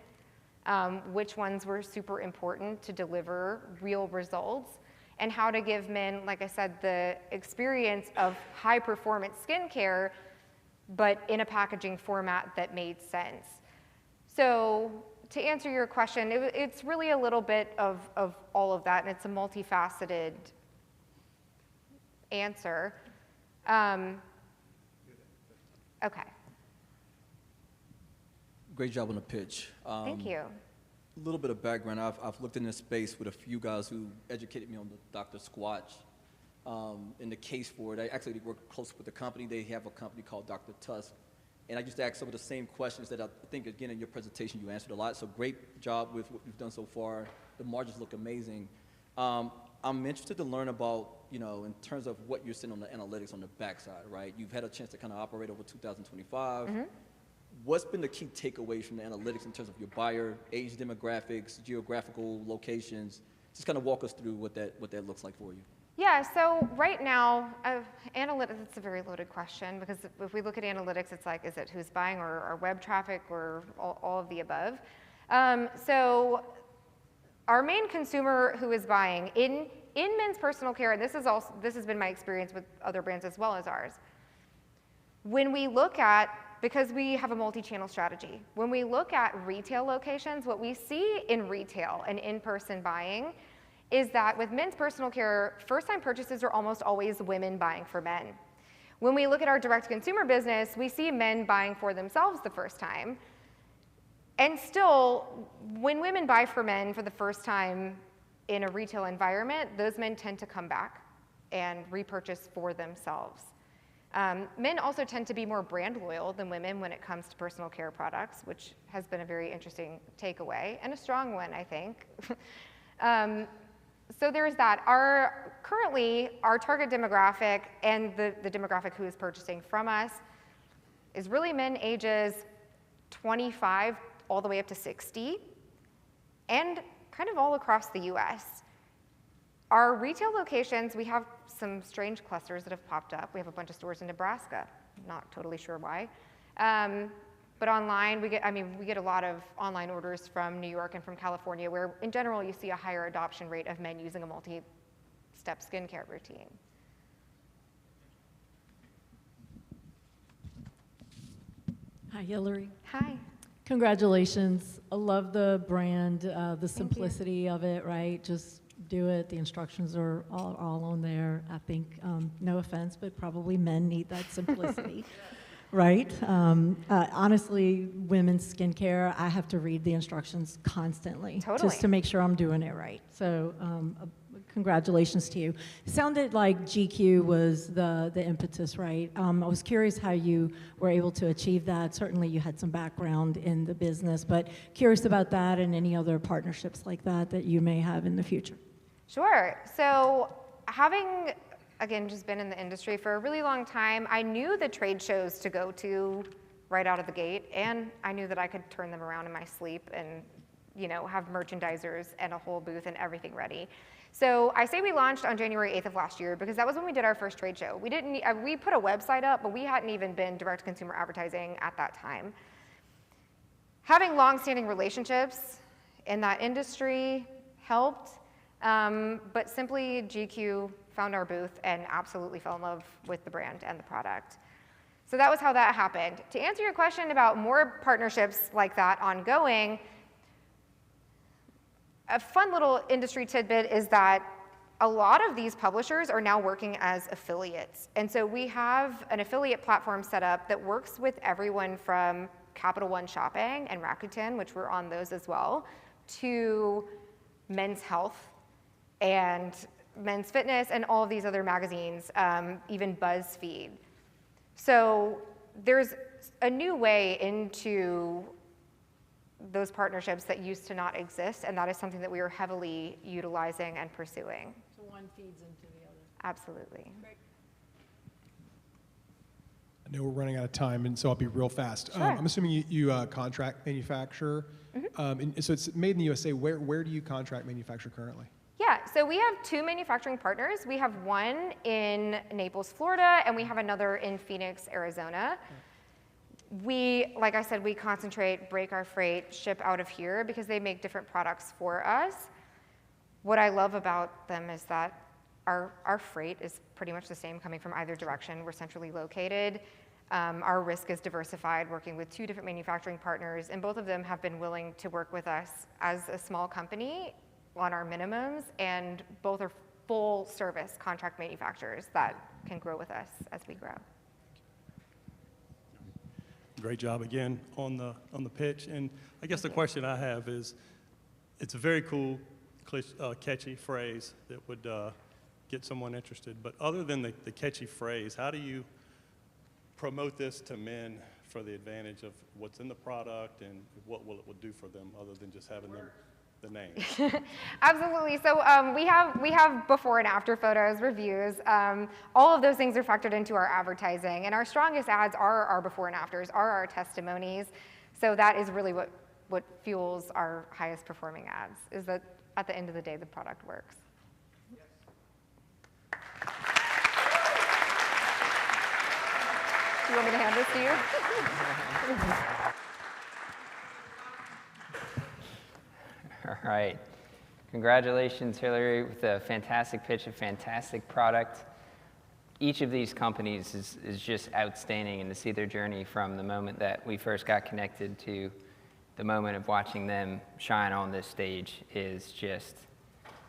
which ones were super important to deliver real results, and how to give men, like I said, the experience of high performance skincare, but in a packaging format that made sense. So to answer your question, it's really a little bit of all of that, and it's a multifaceted answer. Okay. Great job on the pitch. Thank you. A little bit of background. I've looked in this space with a few guys who educated me on the Dr. Squatch and the case for it. I actually work close with the company. They have a company called Dr. Tusk. And I just asked some of the same questions that I think, again, in your presentation, you answered a lot. So great job with what you've done so far. The margins look amazing. I'm interested to learn about, you know, in terms of what you're seeing on the analytics on the backside, right? You've had a chance to kind of operate over 2025. Mm-hmm. What's been the key takeaways from the analytics in terms of your buyer, age demographics, geographical locations? Just kind of walk us through what that looks like for you. Yeah, so right now, analytics, it's a very loaded question, because if we look at analytics, it's like, is it who's buying or web traffic or all of the above? So our main consumer who is buying in men's personal care, and this has been my experience with other brands as well as ours, when we look at, because we have a multi-channel strategy, when we look at retail locations, what we see in retail and in-person buying is that with men's personal care, first-time purchases are almost always women buying for men. When we look at our direct-to-consumer business, we see men buying for themselves the first time. And still, when women buy for men for the first time in a retail environment, those men tend to come back and repurchase for themselves. Men also tend to be more brand loyal than women when it comes to personal care products, which has been a very interesting takeaway, and a strong one, I think. So there's that. Currently, our target demographic and the demographic who is purchasing from us is really men ages 25 all the way up to 60, and kind of all across the US. Our retail locations, we have some strange clusters that have popped up. We have a bunch of stores in Nebraska, not totally sure why. But online, we get a lot of online orders from New York and from California, where in general you see a higher adoption rate of men using a multi-step skincare routine. Hi, Hillary. Hi. Congratulations. I love the brand, the simplicity of it, right? Just do it. The instructions are all on there. I think, no offense, but probably men need that simplicity. Right? Honestly, women's skincare, I have to read the instructions constantly. Totally. Just to make sure I'm doing it right. So Congratulations to you. It sounded like GQ was the impetus, right? I was curious how you were able to achieve that. Certainly you had some background in the business, but curious about that and any other partnerships like that you may have in the future. Sure. So having, again, just been in the industry for a really long time, I knew the trade shows to go to right out of the gate, and I knew that I could turn them around in my sleep and, you know, have merchandisers and a whole booth and everything ready. So I say we launched on January 8th of last year because that was when we did our first trade show. We put a website up, but we hadn't even been direct consumer advertising at that time. Having long-standing relationships in that industry helped, but simply GQ found our booth and absolutely fell in love with the brand and the product. So that was how that happened. To answer your question about more partnerships like that ongoing, a fun little industry tidbit is that a lot of these publishers are now working as affiliates. And so we have an affiliate platform set up that works with everyone from Capital One Shopping and Rakuten, which we're on those as well, to Men's Health and Men's Fitness and all of these other magazines, even BuzzFeed. So there's a new way into those partnerships that used to not exist, and that is something that we are heavily utilizing and pursuing. So one feeds into the other. Absolutely. Great. I know we're running out of time, and so I'll be real fast. Sure. I'm assuming you contract manufacture, and so it's made in the USA. Where do you contract manufacture currently? Yeah, so we have 2 manufacturing partners. We have one in Naples, Florida, and we have another in Phoenix, Arizona. We, like I said, we concentrate, break our freight, ship out of here because they make different products for us. What I love about them is that our freight is pretty much the same coming from either direction. We're centrally located. Our risk is diversified, working with 2 different manufacturing partners, and both of them have been willing to work with us as a small company on our minimums, and both are full service contract manufacturers that can grow with us as we grow. Great job again on the pitch. And I guess the question I have is, it's a very cool, catchy phrase that would get someone interested. But other than the catchy phrase, how do you promote this to men for the advantage of what's in the product and what will it do for them other than just having the name? Absolutely. So we have before and after photos, reviews. All of those things are factored into our advertising, and our strongest ads are our before and afters, are our testimonies. So that is really what fuels our highest performing ads, is that at the end of the day, the product works. Do you want me to hand this to you? All right. Congratulations, Hillary, with a fantastic pitch, a fantastic product. Each of these companies is just outstanding, and to see their journey from the moment that we first got connected to the moment of watching them shine on this stage is just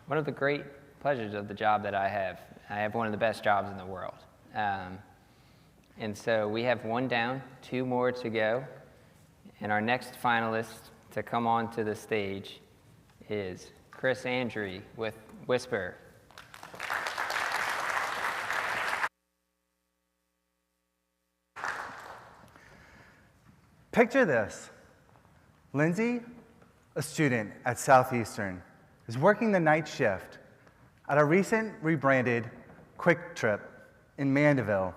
one of the great pleasures of the job that I have. I have one of the best jobs in the world. And so we have 1 down, 2 more to go. And our next finalist to come onto the stage is Chris Andry with Whisper. Picture this. Lindsay, a student at Southeastern, is working the night shift at a recent rebranded Quick Trip in Mandeville.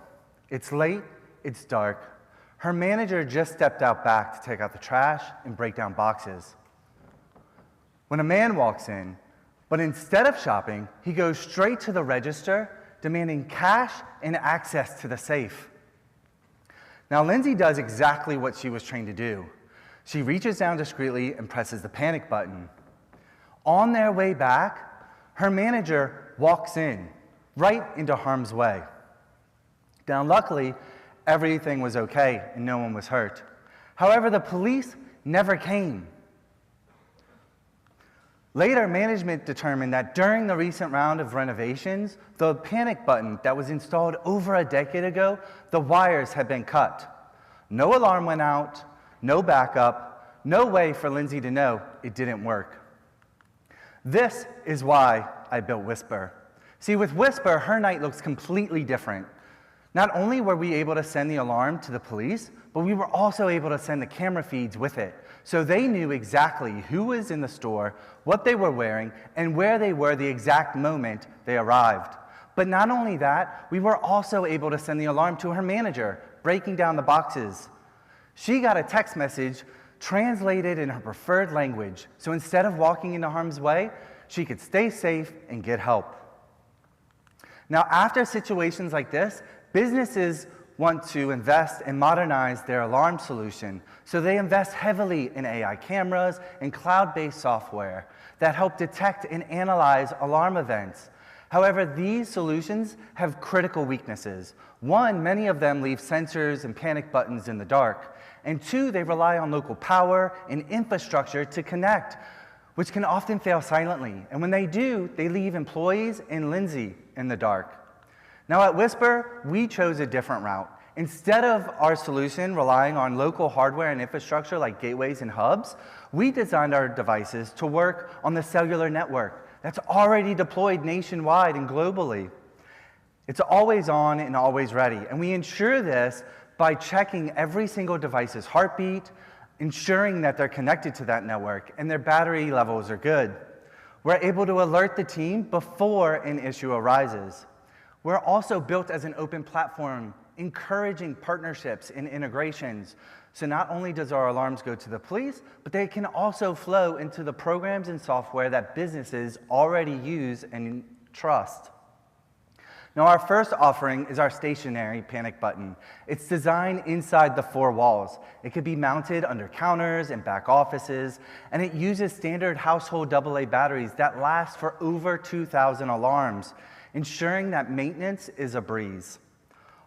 It's late, it's dark. Her manager just stepped out back to take out the trash and break down boxes. When a man walks in, but instead of shopping, he goes straight to the register, demanding cash and access to the safe. Now, Lindsay does exactly what she was trained to do. She reaches down discreetly and presses the panic button. On their way back, her manager walks in, right into harm's way. Now, luckily, everything was okay and no one was hurt. However, the police never came. Later, management determined that during the recent round of renovations, the panic button that was installed over a decade ago, the wires had been cut. No alarm went out, no backup, no way for Lindsay to know it didn't work. This is why I built Whisper. See, with Whisper, her night looks completely different. Not only were we able to send the alarm to the police, but we were also able to send the camera feeds with it. So they knew exactly who was in the store, what they were wearing, and where they were the exact moment they arrived. But not only that, we were also able to send the alarm to her manager, breaking down the boxes. She got a text message translated in her preferred language, so instead of walking into harm's way, she could stay safe and get help. Now, after situations like this, businesses want to invest and modernize their alarm solution, so they invest heavily in AI cameras and cloud-based software that help detect and analyze alarm events. However, these solutions have critical weaknesses. One, many of them leave sensors and panic buttons in the dark. And two, they rely on local power and infrastructure to connect, which can often fail silently. And when they do, they leave employees and Lindsay in the dark. Now at Whisper, we chose a different route. Instead of our solution relying on local hardware and infrastructure like gateways and hubs, we designed our devices to work on the cellular network that's already deployed nationwide and globally. It's always on and always ready, and we ensure this by checking every single device's heartbeat, ensuring that they're connected to that network and their battery levels are good. We're able to alert the team before an issue arises. We're also built as an open platform, encouraging partnerships and integrations. So not only does our alarms go to the police, but they can also flow into the programs and software that businesses already use and trust. Now, our first offering is our stationary panic button. It's designed inside the four walls. It could be mounted under counters and back offices, and it uses standard household AA batteries that last for over 2,000 alarms, ensuring that maintenance is a breeze.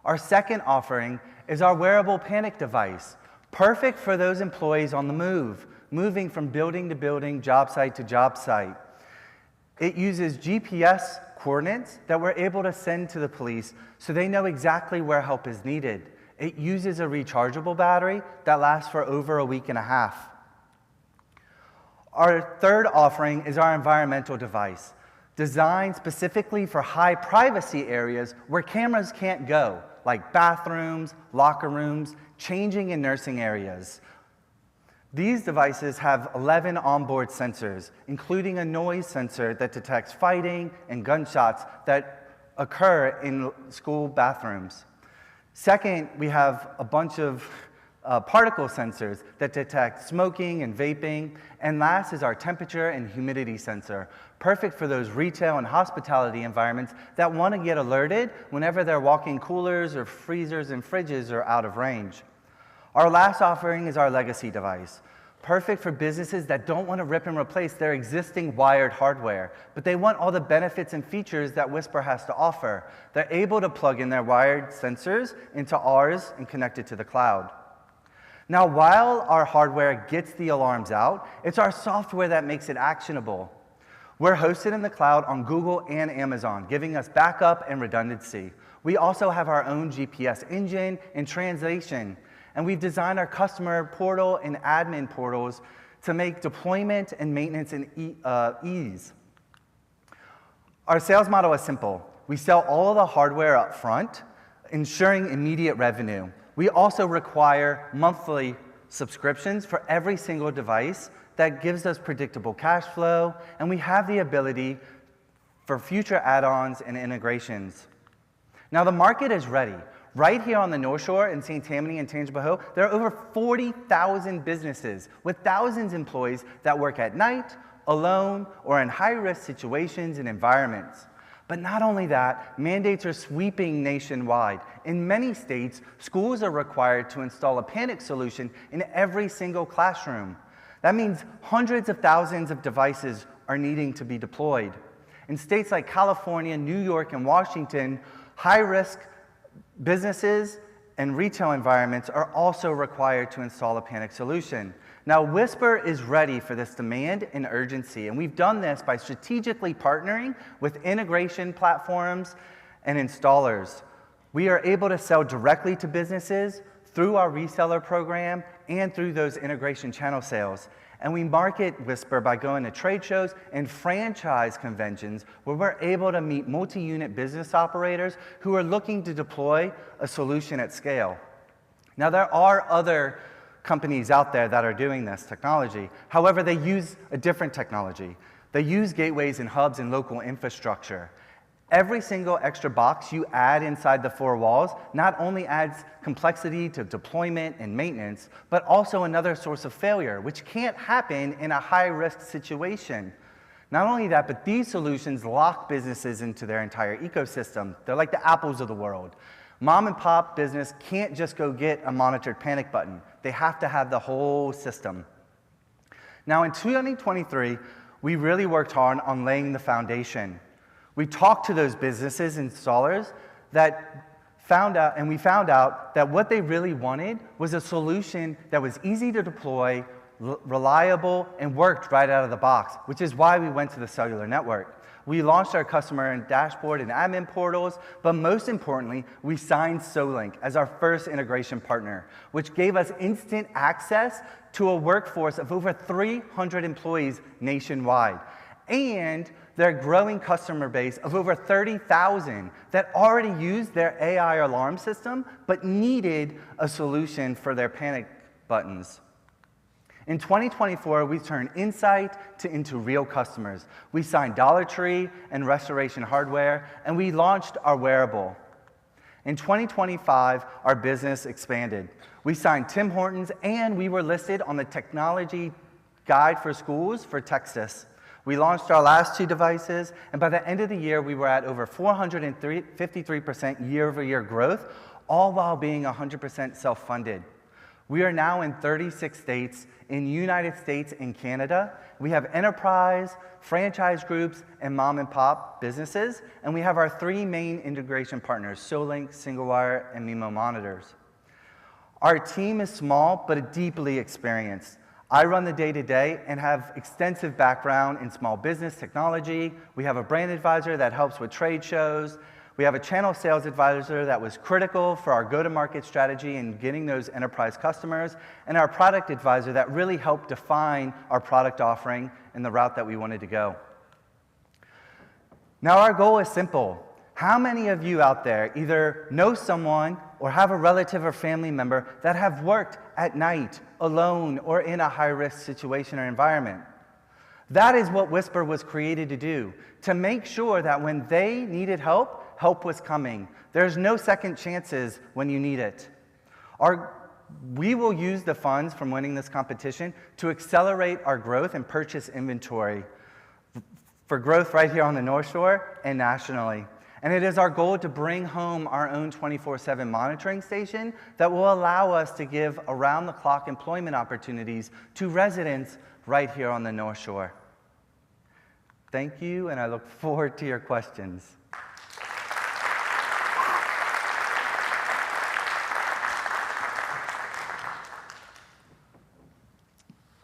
Our second offering is our wearable panic device, perfect for those employees on the move, moving from building to building, job site to job site. It uses GPS coordinates that we're able to send to the police so they know exactly where help is needed. It uses a rechargeable battery that lasts for over a week and a half. Our third offering is our environmental device, designed specifically for high privacy areas where cameras can't go, like bathrooms, locker rooms, changing and nursing areas. These devices have 11 onboard sensors, including a noise sensor that detects fighting and gunshots that occur in school bathrooms. Second, we have a bunch of particle sensors that detect smoking and vaping. And last is our temperature and humidity sensor, perfect for those retail and hospitality environments that want to get alerted whenever their walk-in coolers or freezers and fridges are out of range. Our last offering is our legacy device, perfect for businesses that don't want to rip and replace their existing wired hardware, but they want all the benefits and features that Whisper has to offer. They're able to plug in their wired sensors into ours and connect it to the cloud. Now, while our hardware gets the alarms out, it's our software that makes it actionable. We're hosted in the cloud on Google and Amazon, giving us backup and redundancy. We also have our own GPS engine and translation, and we've designed our customer portal and admin portals to make deployment and maintenance ease. Our sales model is simple. We sell all of the hardware up front, ensuring immediate revenue. We also require monthly subscriptions for every single device that gives us predictable cash flow, and we have the ability for future add-ons and integrations. Now, the market is ready. Right here on the North Shore in St. Tammany and Tangipahoa, there are over 40,000 businesses with thousands of employees that work at night, alone, or in high-risk situations and environments. But not only that, mandates are sweeping nationwide. In many states, schools are required to install a panic solution in every single classroom. That means hundreds of thousands of devices are needing to be deployed. In states like California, New York, and Washington, high-risk businesses and retail environments are also required to install a panic solution. Now, Whisper is ready for this demand and urgency, and we've done this by strategically partnering with integration platforms and installers. We are able to sell directly to businesses through our reseller program and through those integration channel sales. And we market Whisper by going to trade shows and franchise conventions where we're able to meet multi-unit business operators who are looking to deploy a solution at scale. Now, there are other companies out there that are doing this technology. However, they use a different technology. They use gateways and hubs and local infrastructure. Every single extra box you add inside the four walls not only adds complexity to deployment and maintenance, but also another source of failure, which can't happen in a high-risk situation. Not only that, but these solutions lock businesses into their entire ecosystem. They're like the Apples of the world. Mom and pop business can't just go get a monitored panic button. They have to have the whole system. Now, in 2023, we really worked hard on laying the foundation. We talked to those businesses, installers, we found out that what they really wanted was a solution that was easy to deploy, reliable, and worked right out of the box, which is why we went to the cellular network. We launched our customer and dashboard and admin portals, but most importantly, we signed Solink as our first integration partner, which gave us instant access to a workforce of over 300 employees nationwide, and their growing customer base of over 30,000 that already used their AI alarm system but needed a solution for their panic buttons. In 2024, we turned insight into real customers. We signed Dollar Tree and Restoration Hardware, and we launched our wearable. In 2025, our business expanded. We signed Tim Hortons, and we were listed on the Technology Guide for Schools for Texas. We launched our last 2 devices, and by the end of the year, we were at over 453% year-over-year growth, all while being 100% self-funded. We are now in 36 states, in the United States and Canada. We have enterprise, franchise groups, and mom and pop businesses, and we have our 3 main integration partners, Solink, SingleWire, and Mimo Monitors. Our team is small, but deeply experienced. I run the day-to-day and have extensive background in small business technology. We have a brand advisor that helps with trade shows. We have a channel sales advisor that was critical for our go-to-market strategy and getting those enterprise customers, and our product advisor that really helped define our product offering and the route that we wanted to go. Now, our goal is simple. How many of you out there either know someone or have a relative or family member that have worked at night alone or in a high-risk situation or environment? That is what Whisper was created to do, to make sure that when they needed help, help was coming. There's no second chances when you need it. We will use the funds from winning this competition to accelerate our growth and purchase inventory for growth right here on the North Shore and nationally. And it is our goal to bring home our own 24/7 monitoring station that will allow us to give around-the-clock employment opportunities to residents right here on the North Shore. Thank you, and I look forward to your questions.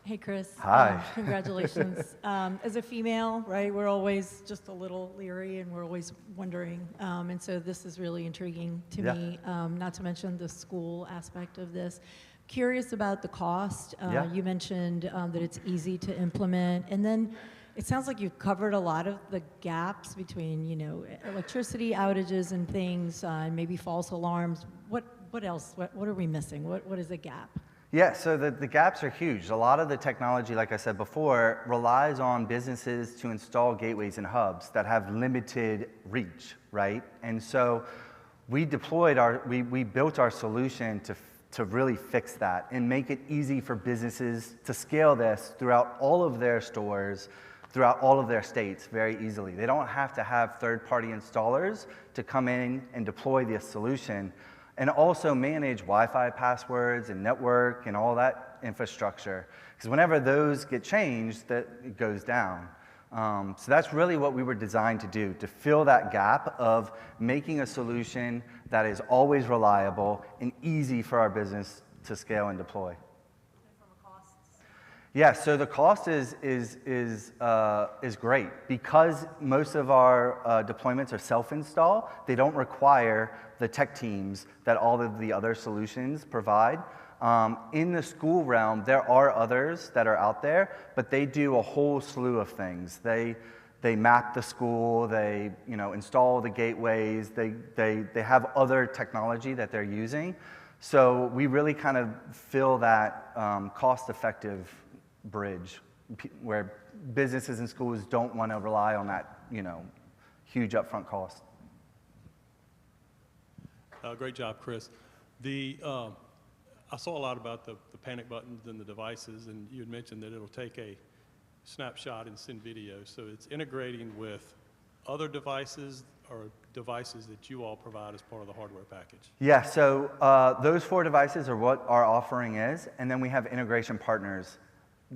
Hey, Chris. Hi. Congratulations. As a female, right, we're always just a little leery and we're always wondering. And so this is really intriguing to me, not to mention the school aspect of this. Curious about the cost. You mentioned that it's easy to implement. And then it sounds like you've covered a lot of the gaps between, you know, electricity outages and things, and maybe false alarms. What else? What are we missing? What is a gap? Yeah, so the gaps are huge. A lot of the technology, like I said before, relies on businesses to install gateways and hubs that have limited reach, right? And so we built our solution to really fix that and make it easy for businesses to scale this throughout all of their stores, throughout all of their states very easily. They don't have to have third-party installers to come in and deploy this solution, and also manage Wi-Fi passwords and network and all that infrastructure. Because whenever those get changed, it goes down. So that's really what we were designed to do, to fill that gap of making a solution that is always reliable and easy for our business to scale and deploy. And from a cost? Yeah, so the cost is great. Because most of our deployments are self-install, they don't require the tech teams that all of the other solutions provide. In the school realm, there are others that are out there, but they do a whole slew of things. They map the school, they install the gateways, they have other technology that they're using. So we really kind of fill that cost-effective bridge where businesses and schools don't want to rely on that huge upfront cost. Great job, Chris. I saw a lot about the panic buttons and the devices, and you had mentioned that it'll take a snapshot and send video. So it's integrating with other devices or devices that you all provide as part of the hardware package. Yeah, so those 4 devices are what our offering is, and then we have integration partners,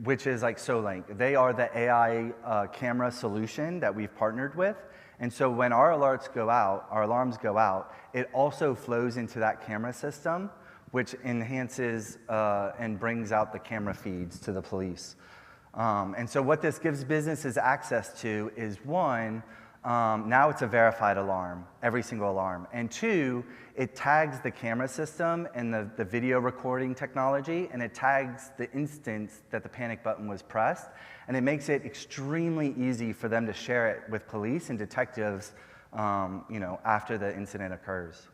which is like Solink. They are the AI camera solution that we've partnered with. And so when our alarms go out, it also flows into that camera system, which enhances and brings out the camera feeds to the police. And so what this gives businesses access to is, one, now it's a verified alarm, every single alarm. And 2, it tags the camera system and the video recording technology, and it tags the instance that the panic button was pressed. And it makes it extremely easy for them to share it with police and detectives after the incident occurs.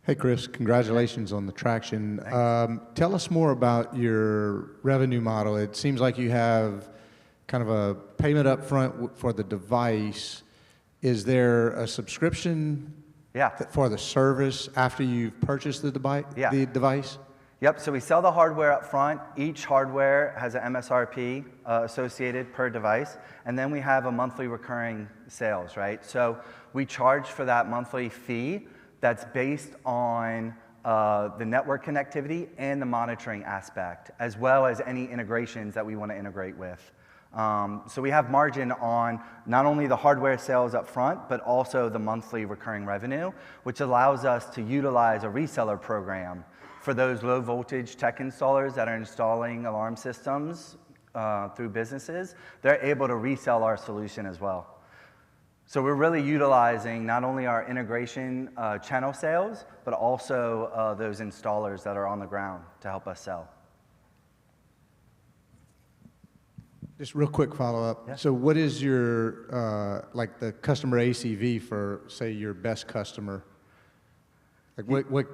Hey, Chris, congratulations on the traction. Tell us more about your revenue model. It seems like you have kind of a payment up front for the device. Is there a subscription for the service after you've purchased the device? Yep, so we sell the hardware up front. Each hardware has an MSRP associated per device, and then we have a monthly recurring sales, right? So we charge for that monthly fee that's based on the network connectivity and the monitoring aspect, as well as any integrations that we want to integrate with. So we have margin on not only the hardware sales up front, but also the monthly recurring revenue, which allows us to utilize a reseller program for those low voltage tech installers that are installing alarm systems through businesses. They're able to resell our solution as well. So we're really utilizing not only our integration channel sales, but also those installers that are on the ground to help us sell. Just real quick follow-up. Yeah. So what is your, like the customer ACV for, say, your best customer? Like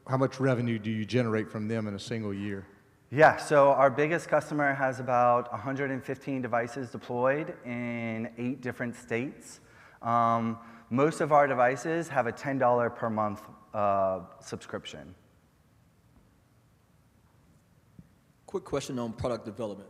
how much revenue do you generate from them in a single year? Yeah, so our biggest customer has about 115 devices deployed in 8 different states. Most of our devices have a $10 per month subscription. Quick question on product development.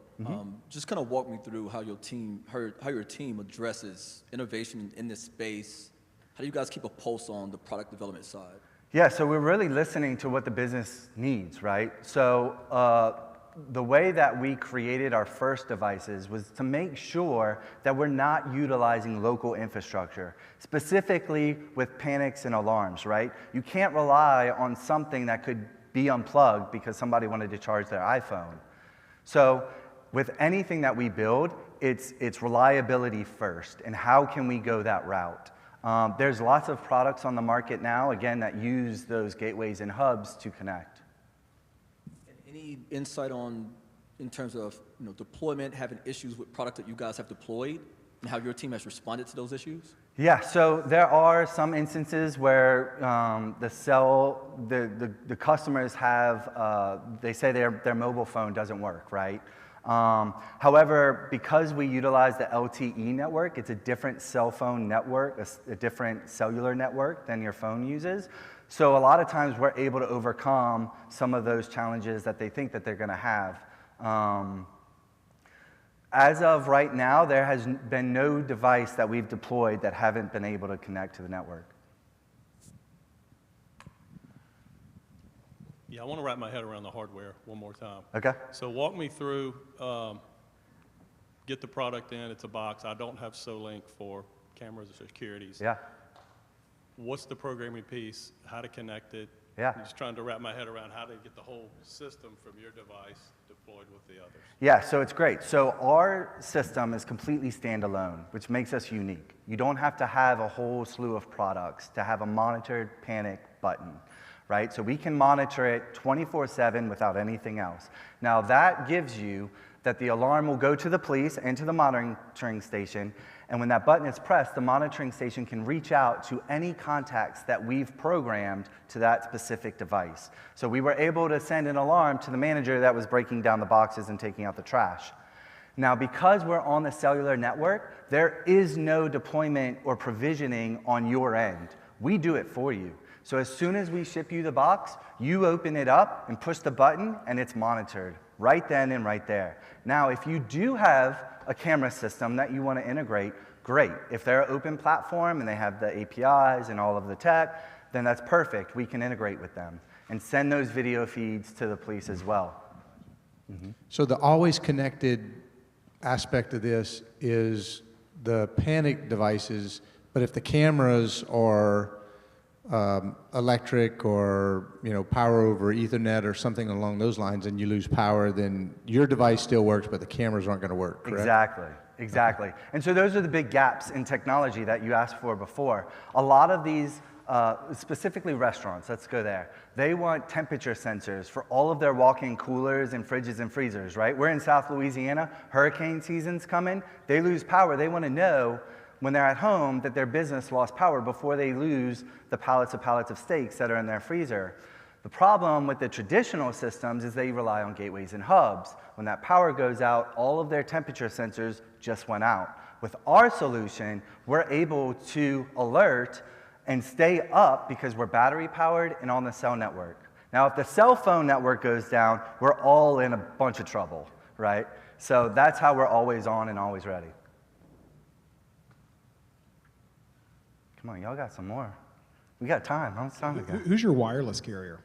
Just kind of walk me through how your team addresses innovation in this space. How do you guys keep a pulse on the product development side? Yeah, so we're really listening to what the business needs, right? So the way that we created our first devices was to make sure that we're not utilizing local infrastructure, specifically with panics and alarms, right? You can't rely on something that could be unplugged because somebody wanted to charge their iPhone. So with anything that we build, it's reliability first, and how can we go that route? There's lots of products on the market now, again, that use those gateways and hubs to connect. Any insight on, in terms of deployment, having issues with product that you guys have deployed, and how your team has responded to those issues? Yeah, so there are some instances where the customers have, they say their mobile phone doesn't work, right? However, because we utilize the LTE network, it's a different cell phone network, a different cellular network than your phone uses. So a lot of times we're able to overcome some of those challenges that they think that they're going to have. As of right now, there has been no device that we've deployed that haven't been able to connect to the network. Yeah, I want to wrap my head around the hardware one more time. Okay. So walk me through, get the product in, it's a box. I don't have Solink for cameras or securities. Yeah. What's the programming piece, how to connect it? Yeah. I'm just trying to wrap my head around how to get the whole system from your device deployed with the others. Yeah, so it's great. So our system is completely standalone, which makes us unique. You don't have to have a whole slew of products to have a monitored panic button, right? So we can monitor it 24/7 without anything else. Now that gives you that the alarm will go to the police and to the monitoring station, and when that button is pressed, the monitoring station can reach out to any contacts that we've programmed to that specific device. So we were able to send an alarm to the manager that was breaking down the boxes and taking out the trash. Now, because we're on the cellular network, there is no deployment or provisioning on your end. We do it for you. So as soon as we ship you the box, you open it up and push the button, and it's monitored right then and right there. Now, if you do have a camera system that you want to integrate, great. If they're an open platform and they have the APIs and all of the tech, then that's perfect. We can integrate with them and send those video feeds to the police as well. So the always connected aspect of this is the panic devices, but if the cameras are electric or power over Ethernet or something along those lines, and you lose power, then your device still works, but the cameras aren't going to work, correct? Exactly. And so those are the big gaps in technology that you asked for before. A lot of these, specifically restaurants, let's go there, they want temperature sensors for all of their walk-in coolers and fridges and freezers, right? We're in South Louisiana, hurricane season's coming, they lose power, they want to know when they're at home that their business lost power before they lose the pallets of steaks that are in their freezer. The problem with the traditional systems is they rely on gateways and hubs. When that power goes out, all of their temperature sensors just went out. With our solution, we're able to alert and stay up because we're battery powered and on the cell network. Now, if the cell phone network goes down, we're all in a bunch of trouble, right? So that's how we're always on and always ready. Come on, y'all got some more. We got time. How much time we got? Who's your wireless carrier?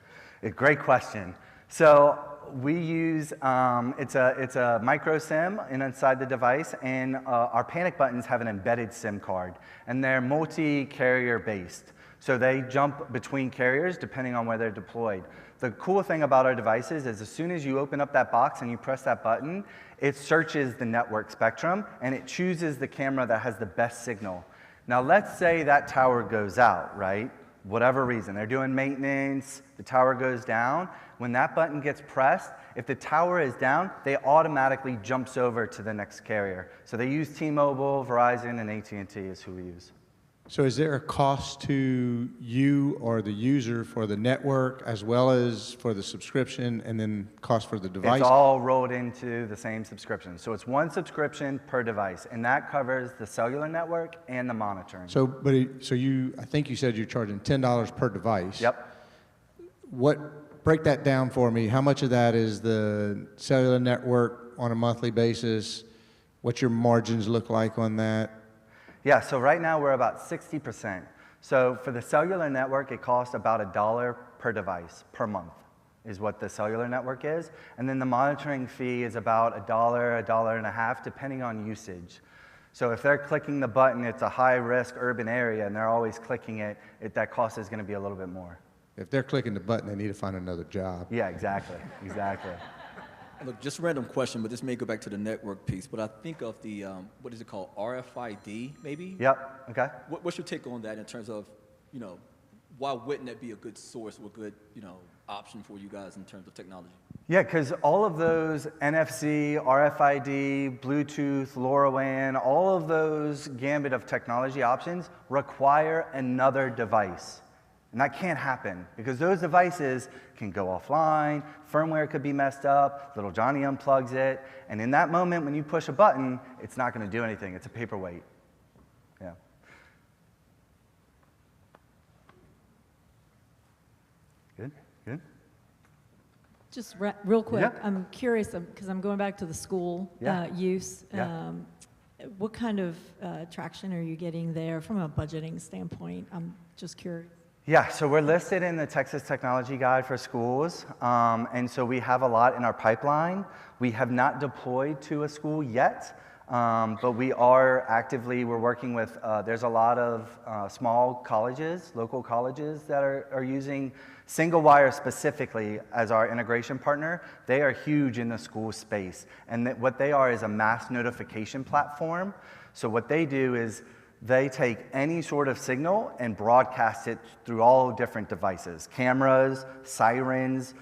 Great question. So we use, it's a micro SIM inside the device, and our panic buttons have an embedded SIM card, and they're multi-carrier based. So they jump between carriers depending on where they're deployed. The cool thing about our devices is as soon as you open up that box and you press that button, it searches the network spectrum, and it chooses the camera that has the best signal. Now let's say that tower goes out, right? Whatever reason, they're doing maintenance, the tower goes down. When that button gets pressed, if the tower is down, they automatically jumps over to the next carrier. So they use T-Mobile, Verizon, and AT&T is who we use. So is there a cost to you or the user for the network as well as for the subscription and then cost for the device? It's all rolled into the same subscription. So it's one subscription per device, and that covers the cellular network and the monitoring. So, I think you said you're charging $10 per device. Yep. Break that down for me. How much of that is the cellular network on a monthly basis? What your margins look like on that? Yeah, so right now we're about 60%. So for the cellular network, it costs about $1 per device per month is what the cellular network is. And then the monitoring fee is about $1, $1.50, depending on usage. So if they're clicking the button, it's a high-risk urban area, and they're always clicking it, that cost is going to be a little bit more. If they're clicking the button, they need to find another job. Yeah, exactly. Look, just a random question, but this may go back to the network piece, but I think of the, what is it called, RFID, maybe? Yep, okay. What's your take on that in terms of, why wouldn't that be a good source or a good, option for you guys in terms of technology? Yeah, because all of those NFC, RFID, Bluetooth, LoRaWAN, all of those gambit of technology options require another device. And that can't happen because those devices can go offline, firmware could be messed up, little Johnny unplugs it, and in that moment when you push a button, it's not going to do anything. It's a paperweight. Yeah. Good. Just real quick, Yeah. I'm curious because I'm going back to the school use. Yeah. What kind of traction are you getting there from a budgeting standpoint? I'm just curious. Yeah, so we're listed in the Texas Technology Guide for schools, and so we have a lot in our pipeline. We have not deployed to a school yet, but we are actively, we're working with, there's a lot of small colleges, local colleges that are using Single Wire specifically as our integration partner. They are huge in the school space, and what they are is a mass notification platform. So what they do is they take any sort of signal and broadcast it through all different devices, cameras, sirens,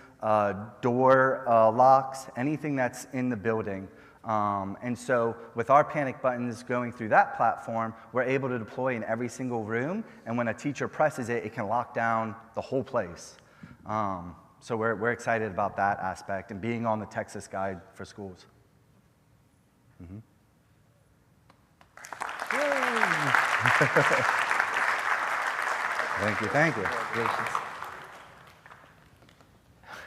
door locks, anything that's in the building. And so with our panic buttons going through that platform, we're able to deploy in every single room, and when a teacher presses it, it can lock down the whole place. So we're excited about that aspect and being on the Texas Guide for Schools. Mm-hmm. Thank you, thank you.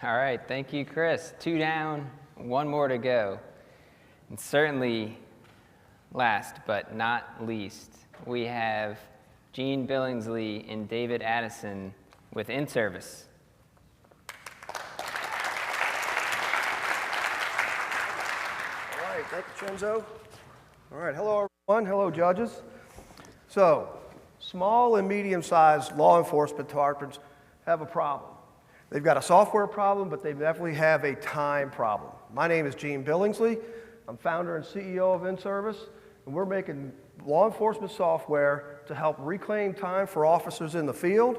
All right, thank you, Chris. 2 down, 1 more to go. And certainly, last but not least, we have Gene Billingsley and David Addison with in-service. All right, thank you, Chenzo. All right, hello everyone, hello judges. So, small and medium-sized law enforcement departments have a problem. They've got a software problem, but they definitely have a time problem. My name is Gene Billingsley. I'm founder and CEO of In-Service, and we're making law enforcement software to help reclaim time for officers in the field,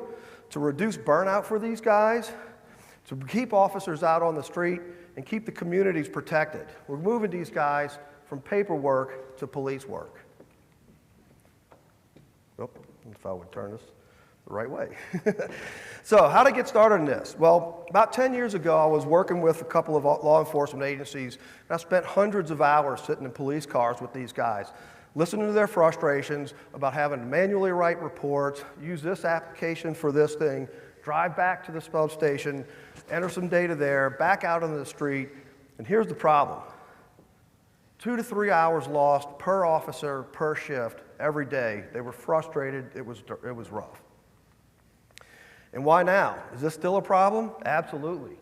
to reduce burnout for these guys, to keep officers out on the street, and keep the communities protected. We're moving these guys from paperwork to police work. Oh, if I would turn this the right way. So how to get started in this? Well, about 10 years ago, I was working with a couple of law enforcement agencies, and I spent hundreds of hours sitting in police cars with these guys, listening to their frustrations about having to manually write reports, use this application for this thing, drive back to the substation, enter some data there, back out on the street, and here's the problem. 2 to 3 hours lost per officer, per shift, every day. They were frustrated, it was rough. And why now? Is this still a problem? Absolutely.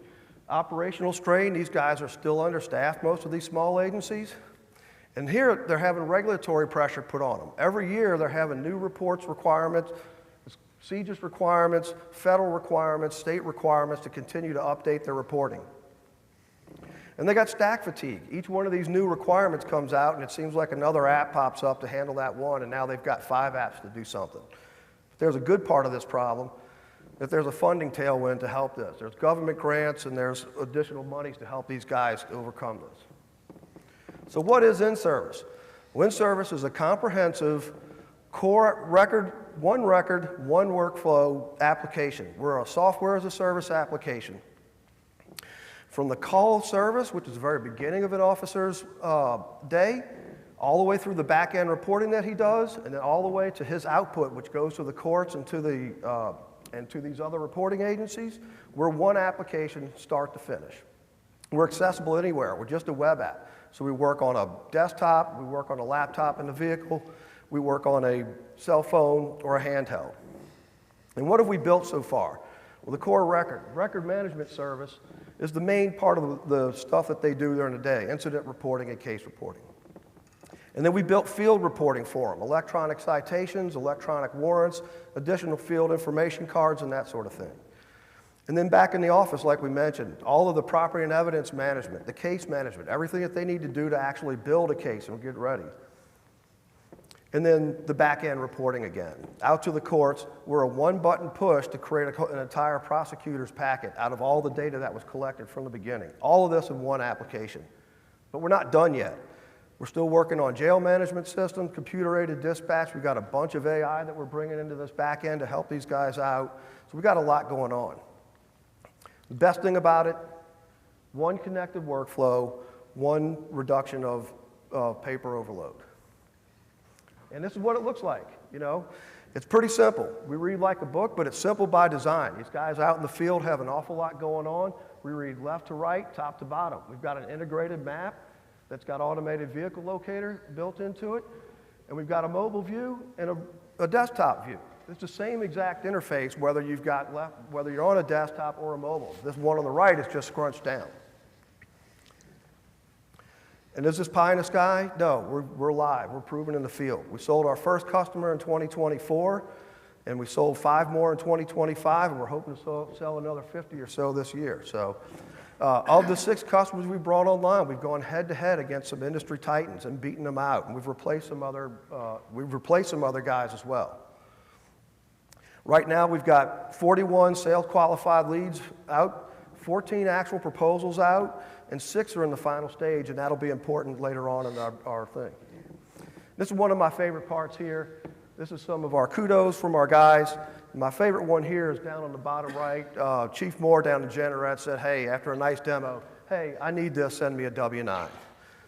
Operational strain, these guys are still understaffed, most of these small agencies. And here, they're having regulatory pressure put on them. Every year, they're having new reports requirements, CJIS requirements, federal requirements, state requirements to continue to update their reporting. And they got stack fatigue. Each one of these new requirements comes out, and it seems like another app pops up to handle that one, and now they've got 5 apps to do something. But there's a good part of this problem, that there's a funding tailwind to help this. There's government grants, and there's additional monies to help these guys overcome this. So what is In-Service? Well, In-Service is a comprehensive core record, one workflow application. We're a software as a service application. From the call service, which is the very beginning of an officer's day, all the way through the back-end reporting that he does, and then all the way to his output, which goes to the courts and to these other reporting agencies, we're one application start to finish. We're accessible anywhere. We're just a web app. So we work on a desktop, we work on a laptop in the vehicle, we work on a cell phone or a handheld. And what have we built so far? Well, the core record management service is the main part of the stuff that they do during the day, incident reporting and case reporting. And then we built field reporting for them, electronic citations, electronic warrants, additional field information cards, and that sort of thing. And then back in the office, like we mentioned, all of the property and evidence management, the case management, everything that they need to do to actually build a case and get ready. And then the back-end reporting again. Out to the courts, we're a one-button push to create an entire prosecutor's packet out of all the data that was collected from the beginning. All of this in one application. But we're not done yet. We're still working on jail management system, computer-aided dispatch. We've got a bunch of AI that we're bringing into this back end to help these guys out. So we've got a lot going on. The best thing about it, one connected workflow, one reduction of paper overload. And this is what it looks like, you know. It's pretty simple. We read like a book, but it's simple by design. These guys out in the field have an awful lot going on. We read left to right, top to bottom. We've got an integrated map that's got automated vehicle locator built into it, and we've got a mobile view and a desktop view. It's the same exact interface whether you're on a desktop or a mobile. This one on the right is just scrunched down. And is this pie in the sky? No, we're live. We're proven in the field. We sold our first customer in 2024, and we sold 5 more in 2025, and we're hoping to sell another 50 or so this year. So Of the 6 customers we brought online, we've gone head-to-head against some industry titans and beaten them out, and we've replaced some other guys as well. Right now, we've got 41 sales qualified leads out, 14 actual proposals out, and 6 are in the final stage, and that'll be important later on in our thing. This is one of my favorite parts here. This is some of our kudos from our guys. My favorite one here is down on the bottom right. Chief Moore down in Generette said, hey, after a nice demo, hey, I need this, send me a W-9.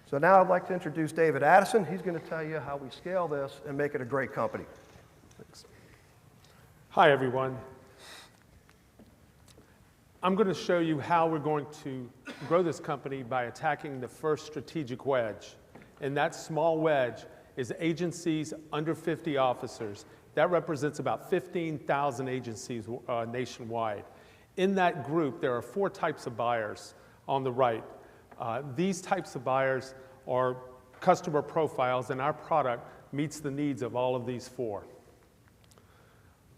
So now I'd like to introduce David Addison. He's going to tell you how we scale this and make it a great company. Thanks. Hi, everyone. I'm going to show you how we're going to grow this company by attacking the first strategic wedge. And that small wedge is agencies under 50 officers. That represents about 15,000 agencies nationwide. In that group, there are 4 types of buyers on the right. These types of buyers are customer profiles, and our product meets the needs of all of these 4.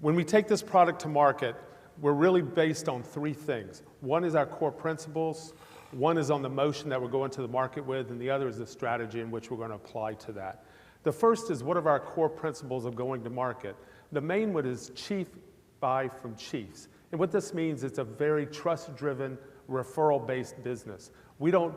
When we take this product to market, we're really based on 3 things. One is our core principles, one is on the motion that we're going to the market with, and the other is the strategy in which we're going to apply to that. The first is, what are our core principles of going to market? The main one is chief buy from chiefs. And what this means, it's a very trust-driven, referral-based business. We don't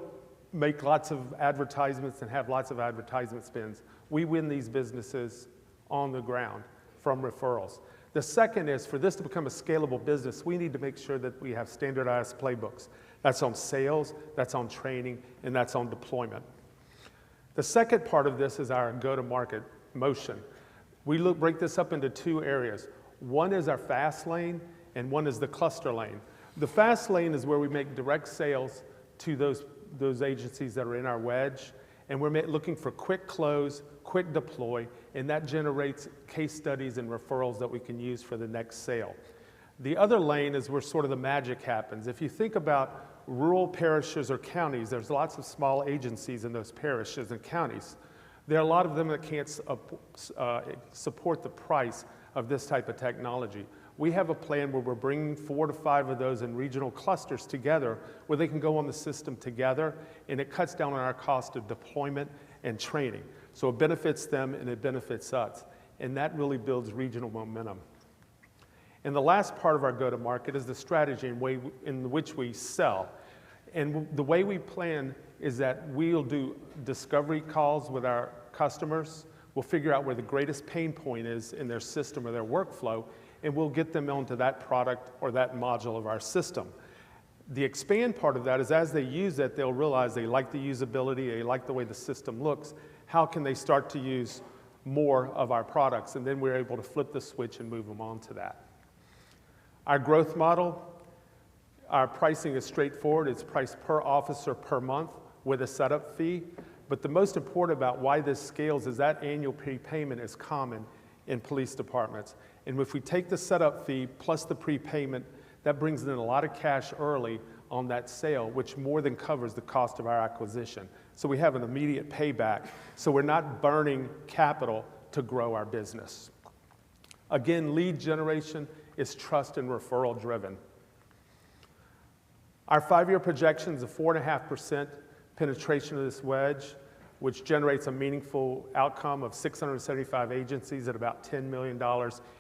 make lots of advertisements and have lots of advertisement spends. We win these businesses on the ground from referrals. The second is, for this to become a scalable business, we need to make sure that we have standardized playbooks. That's on sales, that's on training, and that's on deployment. The second part of this is our go-to-market motion. We break this up into 2 areas. One is our fast lane, and one is the cluster lane. The fast lane is where we make direct sales to those agencies that are in our wedge, and we're looking for quick close, quick deploy, and that generates case studies and referrals that we can use for the next sale. The other lane is where sort of the magic happens. If you think about rural parishes or counties, there's lots of small agencies in those parishes and counties. There are a lot of them that can't support the price of this type of technology. We have a plan where we're bringing 4 to 5 of those in regional clusters together where they can go on the system together, and it cuts down on our cost of deployment and training. So it benefits them and it benefits us, and that really builds regional momentum. And the last part of our go-to-market is the strategy in which we sell. And the way we plan is that we'll do discovery calls with our customers. We'll figure out where the greatest pain point is in their system or their workflow, and we'll get them onto that product or that module of our system. The expand part of that is, as they use it, they'll realize they like the usability, they like the way the system looks. How can they start to use more of our products? And then we're able to flip the switch and move them on to that. Our growth model, our pricing is straightforward. It's priced per officer per month with a setup fee. But the most important about why this scales is that annual prepayment is common in police departments. And if we take the setup fee plus the prepayment, that brings in a lot of cash early on that sale, which more than covers the cost of our acquisition. So we have an immediate payback. So we're not burning capital to grow our business. Again, lead generation is trust and referral driven. Our 5-year projections of 4.5% penetration of this wedge, which generates a meaningful outcome of 675 agencies at about $10 million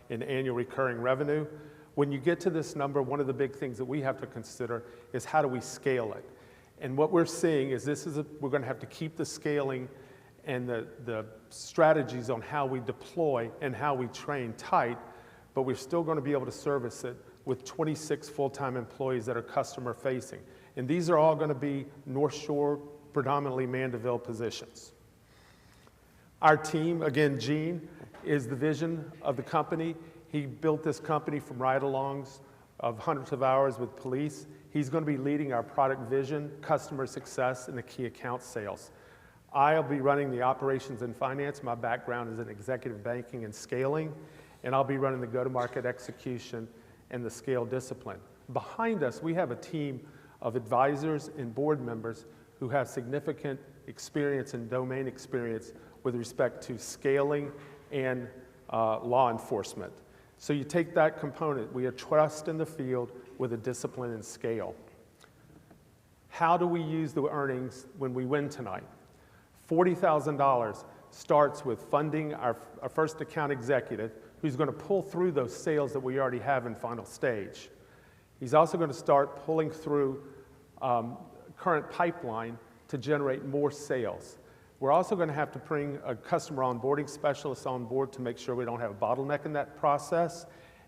in annual recurring revenue. When you get to this number, one of the big things that we have to consider is how do we scale it? And what we're seeing is we're going to have to keep the scaling and the strategies on how we deploy and how we train tight, but we're still going to be able to service it with 26 full-time employees that are customer-facing. And these are all going to be North Shore, predominantly Mandeville positions. Our team, again, Gene, is the vision of the company. He built this company from ride-alongs of hundreds of hours with police. He's going to be leading our product vision, customer success, and the key account sales. I'll be running the operations and finance. My background is in executive banking and scaling, and I'll be running the go-to-market execution and the scale discipline. Behind us, we have a team of advisors and board members who have significant experience and domain experience with respect to scaling and law enforcement. So you take that component, we have trust in the field with a discipline and scale. How do we use the earnings when we win tonight? $40,000 starts with funding our first account executive, who's going to pull through those sales that we already have in final stage. He's also going to start pulling through current pipeline to generate more sales. We're also going to have to bring a customer onboarding specialist on board to make sure we don't have a bottleneck in that process.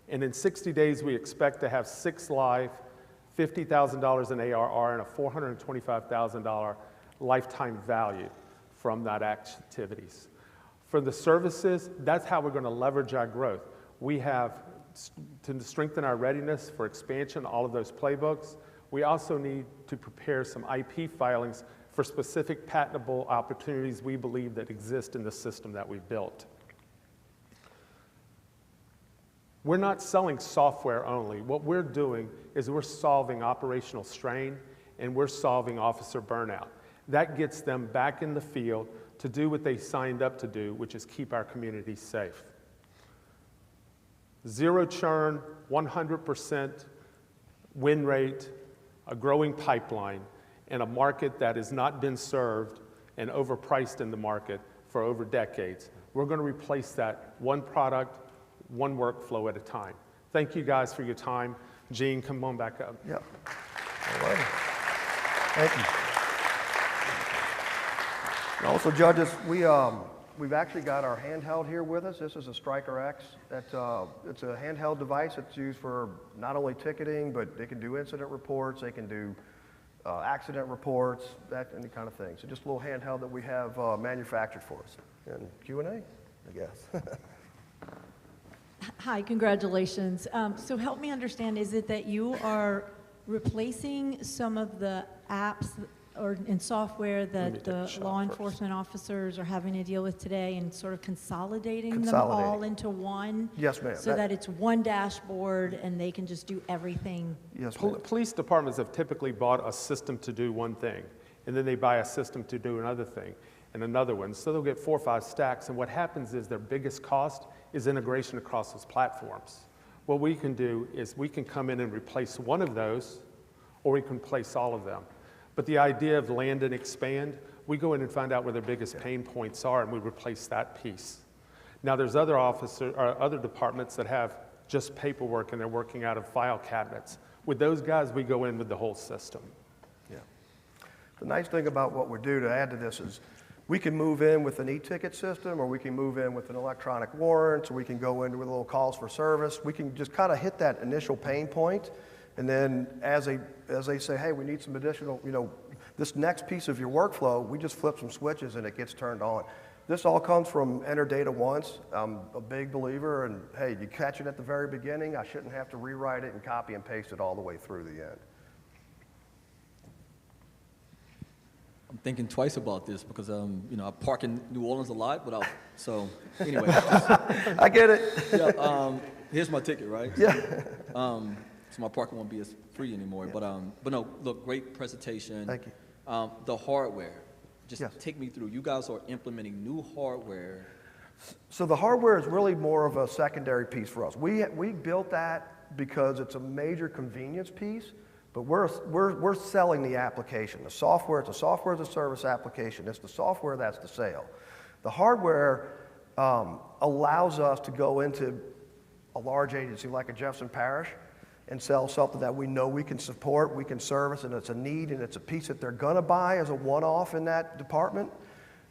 And in 60 days, we expect to have 6 live, $50,000 in ARR, and a $425,000 lifetime value from that activities. For the services, that's how we're going to leverage our growth. We have to strengthen our readiness for expansion, all of those playbooks. We also need to prepare some IP filings for specific patentable opportunities we believe that exist in the system that we've built. We're not selling software only. What we're doing is we're solving operational strain and we're solving officer burnout. That gets them back in the field to do what they signed up to do, which is keep our communities safe. Zero churn, 100% win rate, a growing pipeline, and a market that has not been served and overpriced in the market for over decades. We're going to replace that one product, one workflow at a time. Thank you guys for your time. Gene, come on back up. Yeah. All right. Thank you. And also, judges, we've actually got our handheld here with us. This is a Striker X. It's a handheld device that's used for not only ticketing, but they can do incident reports, they can do accident reports, that any kind of thing. So just a little handheld that we have manufactured for us. And Q&A, I guess. Hi, congratulations. So help me understand, is it that you are replacing some of the apps in software that the law enforcement officers are having to deal with today and sort of consolidating them all into one? Yes, ma'am. So that it's one dashboard and they can just do everything? Yes, ma'am. Police departments have typically bought a system to do one thing, and then they buy a system to do another thing and another one. So they'll get 4 or 5 stacks, and what happens is their biggest cost is integration across those platforms. What we can do is we can come in and replace one of those, or we can replace all of them. But the idea of land and expand, we go in and find out where their biggest pain points are, and we replace that piece. Now, there's other departments that have just paperwork, and they're working out of file cabinets. With those guys, we go in with the whole system. Yeah. The nice thing about what we do to add to this is we can move in with an e-ticket system, or we can move in with an electronic warrant, or we can go in with little calls for service. We can just kind of hit that initial pain point. And then as they say, hey, we need some additional, this next piece of your workflow, we just flip some switches and it gets turned on. This all comes from enter data once. I'm a big believer, and hey, you catch it at the very beginning. I shouldn't have to rewrite it and copy and paste it all the way through the end. I'm thinking twice about this because I park in New Orleans a lot, so anyway. I get it. Yeah, here's my ticket, right? Yeah. So my parking won't be as free anymore. Yeah. But no, look, great presentation. Thank you. The hardware, just yes. Take me through. You guys are implementing new hardware. So the hardware is really more of a secondary piece for us. We built that because it's a major convenience piece, but we're selling the application. The software, it's a software as a service application. It's the software that's the sale. The hardware allows us to go into a large agency like a Jefferson Parish and sell something that we know we can support, we can service, and it's a need, and it's a piece that they're gonna buy as a one-off in that department.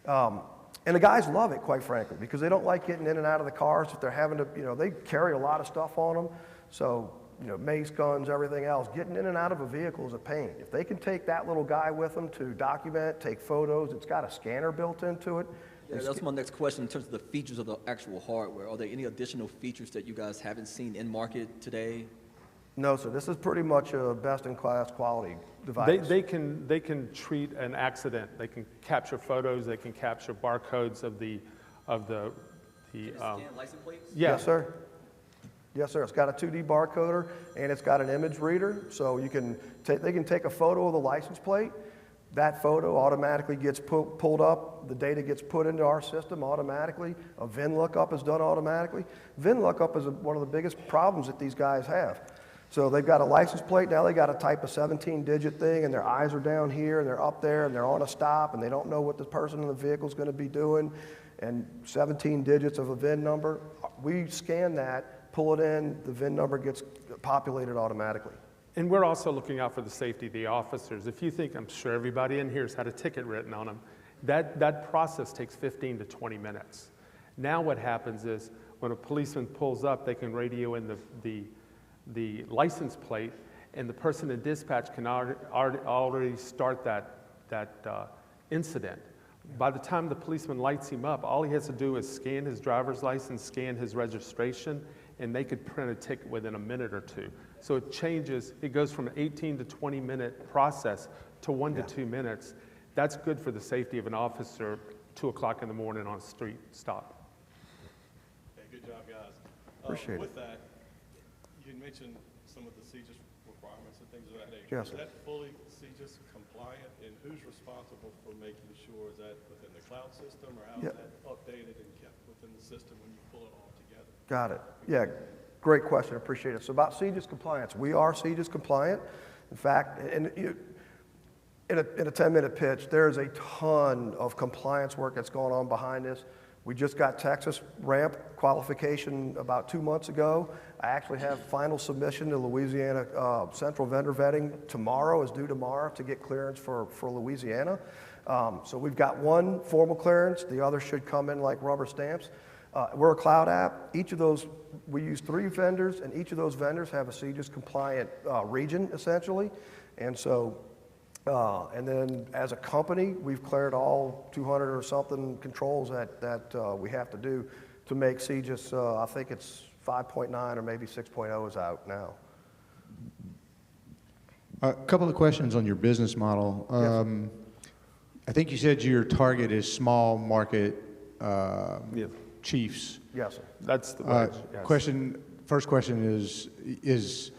And the guys love it, quite frankly, because they don't like getting in and out of the cars. If they're having to, they carry a lot of stuff on them. So, mace, guns, everything else, getting in and out of a vehicle is a pain. If they can take that little guy with them to document, take photos, it's got a scanner built into it. Yeah, that's my next question in terms of the features of the actual hardware. Are there any additional features that you guys haven't seen in market today? No, sir. This is pretty much a best-in-class quality device. They can treat an accident. They can capture photos. They can capture barcodes of the. Can it scan license plates? Yeah. Yes, sir. Yes, sir. It's got a 2D barcoder and it's got an image reader, so they can take a photo of the license plate. That photo automatically gets pulled up. The data gets put into our system automatically. A VIN lookup is done automatically. VIN lookup is one of the biggest problems that these guys have. So they've got a license plate, now they got to type a 17-digit thing, and their eyes are down here, and they're up there, and they're on a stop, and they don't know what the person in the vehicle is going to be doing, and 17 digits of a VIN number. We scan that, pull it in, the VIN number gets populated automatically. And we're also looking out for the safety of the officers. If you think, I'm sure everybody in here has had a ticket written on them, that process takes 15 to 20 minutes. Now what happens is when a policeman pulls up, they can radio in the license plate, and the person in dispatch can already start that incident. By the time the policeman lights him up, all he has to do is scan his driver's license, scan his registration, and they could print a ticket within a minute or two. So it changes, it goes from an 18 to 20 minute process to 1 to 2 minutes. That's good for the safety of an officer 2 o'clock in the morning on a street stop. Okay, good job, guys. Appreciate it. With that, you mentioned some of the CJIS requirements and things of that nature. Yes, Is that fully CJIS compliant, and who's responsible for making sure? Is that within the cloud system, or how is that updated and kept within the system when you pull it all together? Got it. Yeah, great question. Appreciate it. So about CJIS compliance, we are CJIS compliant. In fact, in a 10-minute pitch, there's a ton of compliance work that's going on behind this. We just got Texas ramp qualification about 2 months ago. I actually have final submission to Louisiana Central Vendor Vetting tomorrow, is due tomorrow, to get clearance for Louisiana. So we've got one formal clearance. The other should come in like rubber stamps. We're a cloud app. Each of those, we use 3 vendors, and each of those vendors have a CJIS compliant region, essentially. And so, and then as a company, we've cleared all 200 or something controls that we have to do to make CJIS, I think it's 5.9 or maybe 6.0 is out now. A couple of questions on your business model. I think you said your target is small market chiefs. Yes, sir. That's the wedge, yes. First question is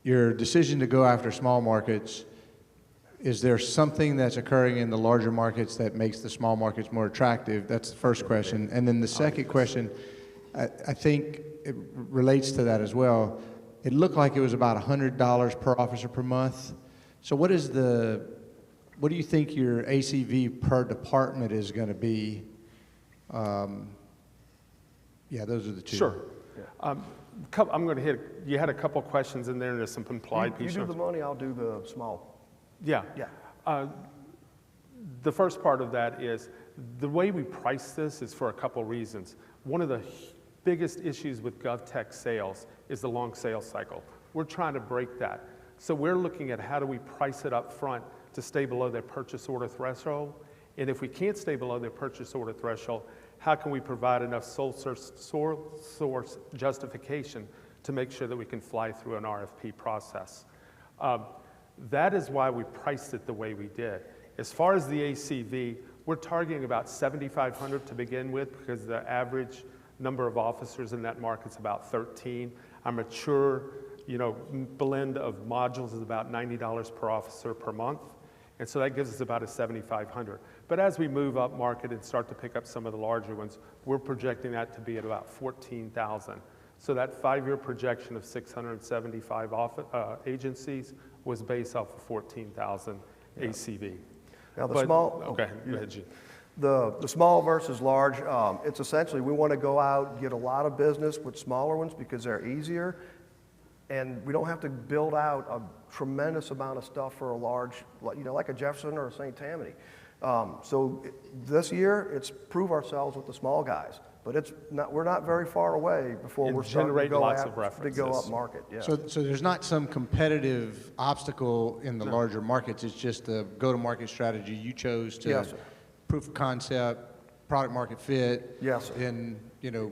your decision to go after small markets, is there something that's occurring in the larger markets that makes the small markets more attractive? That's the first question. And then the second question, I think it relates to that as well. It looked like it was about $100 per officer per month. So what do you think your ACV per department is going to be? Yeah, those are the two. Sure. I'm going to hit, you had a couple questions in there, and there's some implied You do the money, I'll do the small. Yeah. The first part of that is the way we price this is for a couple reasons. One of the biggest issues with GovTech sales is the long sales cycle. We're trying to break that. So we're looking at how do we price it up front to stay below their purchase order threshold. And if we can't stay below their purchase order threshold, how can we provide enough sole source justification to make sure that we can fly through an RFP process? That is why we priced it the way we did. As far as the ACV, we're targeting about 7,500 to begin with, because the average number of officers in that market is about 13. Our mature, blend of modules is about $90 per officer per month. And so that gives us about a 7,500. But as we move up market and start to pick up some of the larger ones, we're projecting that to be at about 14,000. So that 5-year projection of 675 agencies was based off of 14,000 ACV. Now the small, okay, go ahead, Gene. The small versus large, it's essentially we want to go out, get a lot of business with smaller ones because they're easier, and we don't have to build out a tremendous amount of stuff for a large, like a Jefferson or a St. Tammany. So this year, it's prove ourselves with the small guys, but we're not very far away before we're starting to go up market. Yeah. So there's not some competitive obstacle in the larger markets. It's just the go-to-market strategy you chose to proof of concept, product market fit, and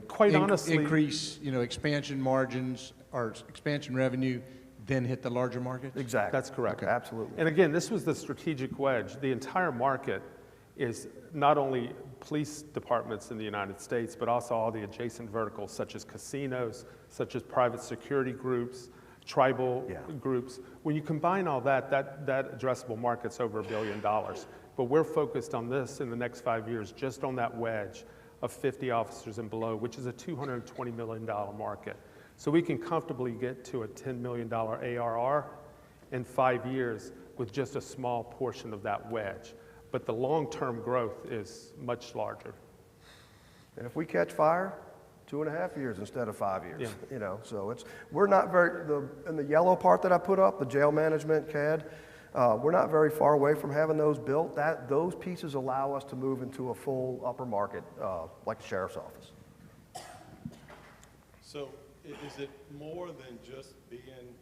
quite honestly, increase expansion margins or expansion revenue, then hit the larger markets? Exactly. That's correct. Okay. Absolutely. And again, this was the strategic wedge. The entire market is not only police departments in the United States, but also all the adjacent verticals, such as casinos, such as private security groups, tribal groups. When you combine all that addressable market's over $1 billion. But we're focused on this in the next 5 years, just on that wedge of 50 officers and below, which is a $220 million market. So we can comfortably get to a $10 million ARR in 5 years with just a small portion of that wedge. But the long-term growth is much larger. And if we catch fire, 2.5 years instead of 5 years. Yeah. You know, so we're not very, in the yellow part that I put up, the jail management CAD, we're not very far away from having those built. Those pieces allow us to move into a full upper market, like the sheriff's office. So is it more than just being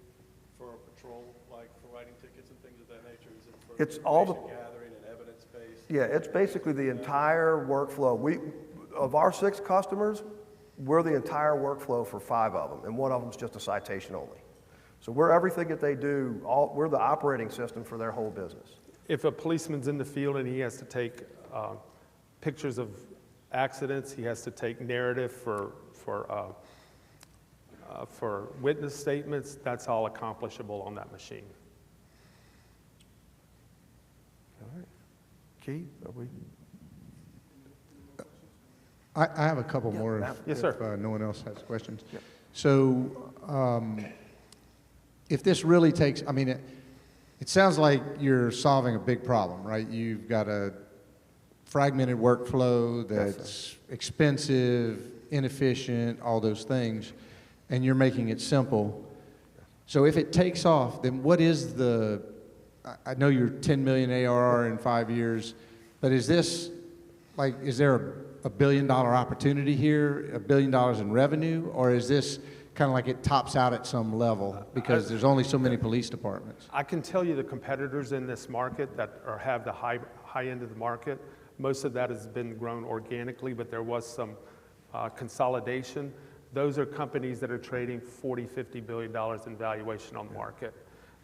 for a patrol, like for writing tickets and things of that nature? Is it for It's all the gathering and evidence-based? Yeah, it's basically the entire workflow. Of our 6 customers, we're the entire workflow for 5 of them, and one of them's just a citation only. So we're everything that they do, we're the operating system for their whole business. If a policeman's in the field and he has to take pictures of accidents, he has to take narrative for witness statements, that's all accomplishable on that machine. All right. Keith, are we? I have a couple more Yes, if sir. No one else has questions. Yep. So if this really takes, I mean, it sounds like you're solving a big problem, right? You've got a fragmented workflow that's expensive, inefficient, all those things, and you're making it simple. So if it takes off, then what is I know you're 10 million ARR in 5 years, but is this, like, is there a $1 billion opportunity here, $1 billion in revenue, or is this kind of like it tops out at some level because there's only so many police departments? I can tell you the competitors in this market that have the high end of the market, most of that has been grown organically, but there was some consolidation. Those are companies that are trading $40, $50 billion in valuation on the market.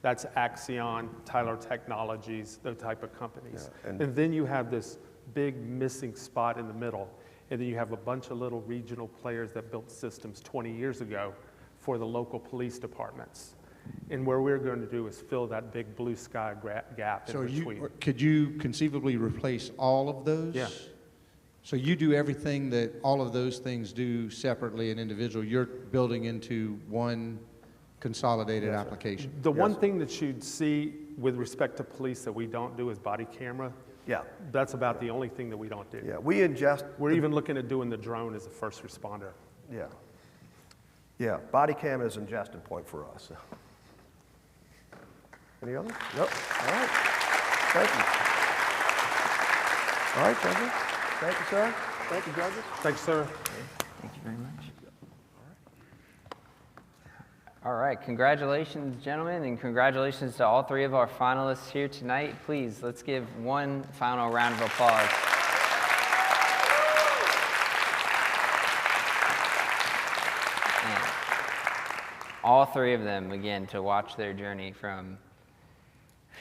That's Axion, Tyler Technologies, those type of companies. Yeah, and then you have this big missing spot in the middle. And then you have a bunch of little regional players that built systems 20 years ago for the local police departments. And where we're going to do is fill that big blue sky gap in between. Could you conceivably replace all of those? Yeah. So you do everything that all of those things do separately and individual. You're building into one consolidated application. The one thing that you'd see with respect to police that we don't do is body camera. Yeah. That's about the only thing that we don't do. Yeah, we ingest. We're even looking at doing the drone as a first responder. Yeah. Yeah, body cam is ingestion point for us. Any others? Nope. All right. Thank you. All right, judges. Thank you, sir. Thank you, judges. Thanks, sir. Thank you very much. All right, congratulations, gentlemen, and congratulations to all 3 of our finalists here tonight. Please, let's give one final round of applause. And all 3 of them, again, to watch their journey from,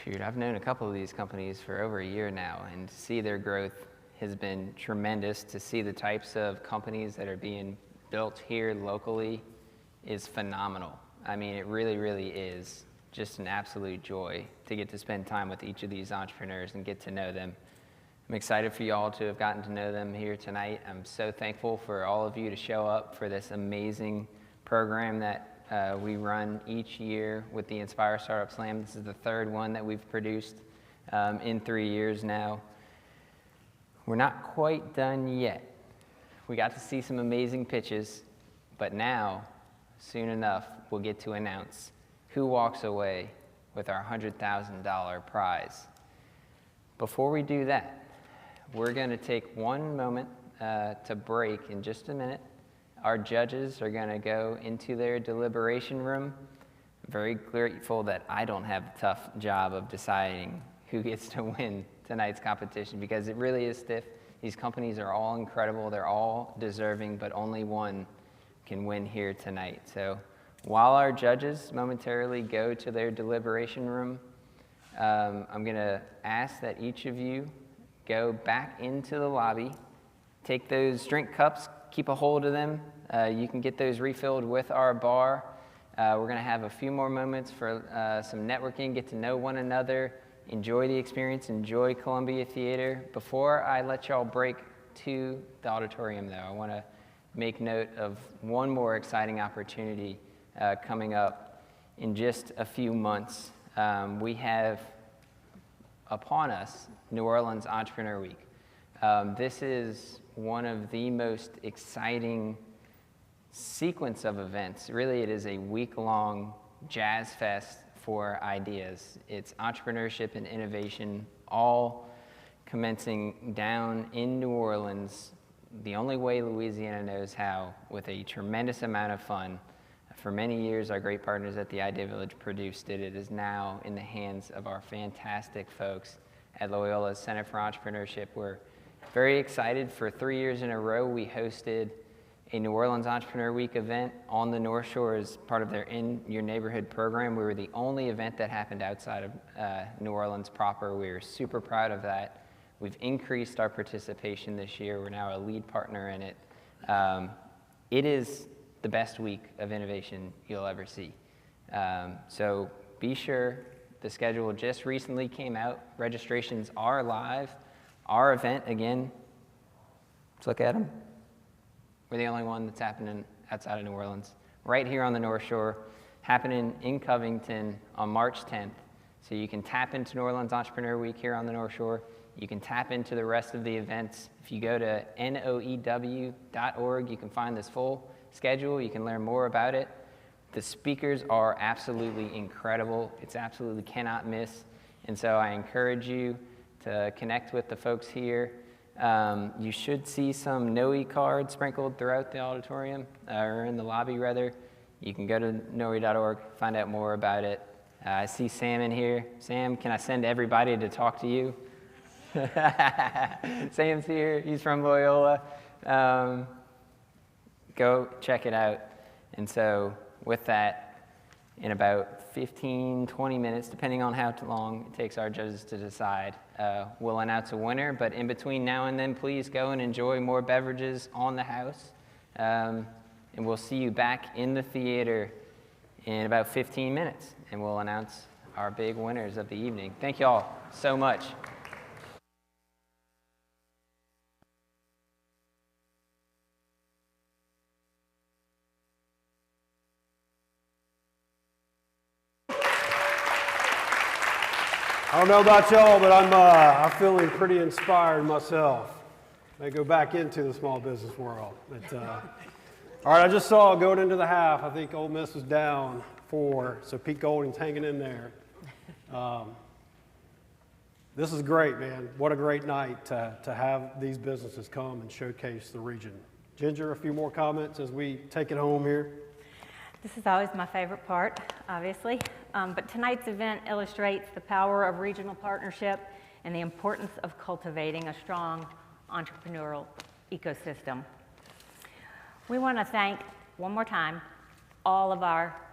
I've known a couple of these companies for over a year now, and to see their growth has been tremendous. To see the types of companies that are being built here locally is phenomenal. I mean, it really, really is just an absolute joy to get to spend time with each of these entrepreneurs and get to know them. I'm excited for you all to have gotten to know them here tonight. I'm so thankful for all of you to show up for this amazing program that we run each year with the NSpire Startup Slam. This is the 3rd one that we've produced in 3 years now. We're not quite done yet. We got to see some amazing pitches, but now, soon enough, we'll get to announce who walks away with our $100,000 prize. Before we do that, we're going to take one moment to break in just a minute. Our judges are going to go into their deliberation room. I'm very grateful that I don't have the tough job of deciding who gets to win tonight's competition because it really is stiff. These companies are all incredible. They're all deserving, but only one can win here tonight. So while our judges momentarily go to their deliberation room, I'm going to ask that each of you go back into the lobby, take those drink cups, keep a hold of them. You can get those refilled with our bar. We're going to have a few more moments for some networking, get to know one another, enjoy the experience, enjoy Columbia Theater. Before I let y'all break to the auditorium, though, I want to make note of one more exciting opportunity coming up in just a few months. We have upon us New Orleans Entrepreneur Week. This is one of the most exciting sequence of events. Really, it is a week-long jazz fest for ideas. It's entrepreneurship and innovation all commencing down in New Orleans, the only way Louisiana knows how, with a tremendous amount of fun. For many years, our great partners at the Idea Village produced it. It is now in the hands of our fantastic folks at Loyola's Center for Entrepreneurship. We're very excited. For 3 years in a row, we hosted a New Orleans Entrepreneur Week event on the North Shore as part of their In Your Neighborhood program. We were the only event that happened outside of New Orleans proper. We were super proud of that. We've increased our participation this year. We're now a lead partner in it. It is the best week of innovation you'll ever see. So be sure, the schedule just recently came out. Registrations are live. Our event, again, let's look at them. We're the only one that's happening outside of New Orleans. Right here on the North Shore, happening in Covington on March 10th. So you can tap into New Orleans Entrepreneur Week here on the North Shore. You can tap into the rest of the events. If you go to noew.org, you can find this full schedule. You can learn more about it. The speakers are absolutely incredible. It's absolutely cannot miss. And so I encourage you to connect with the folks here. You should see some NOE cards sprinkled throughout the auditorium, or in the lobby rather. You can go to noe.org, find out more about it. I see Sam in here. Sam, can I send everybody to talk to you? Sam's here, he's from Loyola. Go check it out. And so with that, in about 15, 20 minutes, depending on how long it takes our judges to decide, we'll announce a winner. But in between now and then, please go and enjoy more beverages on the house. And we'll see you back in the theater in about 15 minutes, and we'll announce our big winners of the evening. Thank you all so much. I don't know about y'all, but I'm feeling pretty inspired myself. I go back into the small business world. But, all right, I just saw going into the half, I think Ole Miss was down 4, so Pete Golding's hanging in there. This is great, man. What a great night to have these businesses come and showcase the region. Ginger, a few more comments as we take it home here. This is always my favorite part, obviously, but tonight's event illustrates the power of regional partnership and the importance of cultivating a strong entrepreneurial ecosystem. We want to thank, one more time,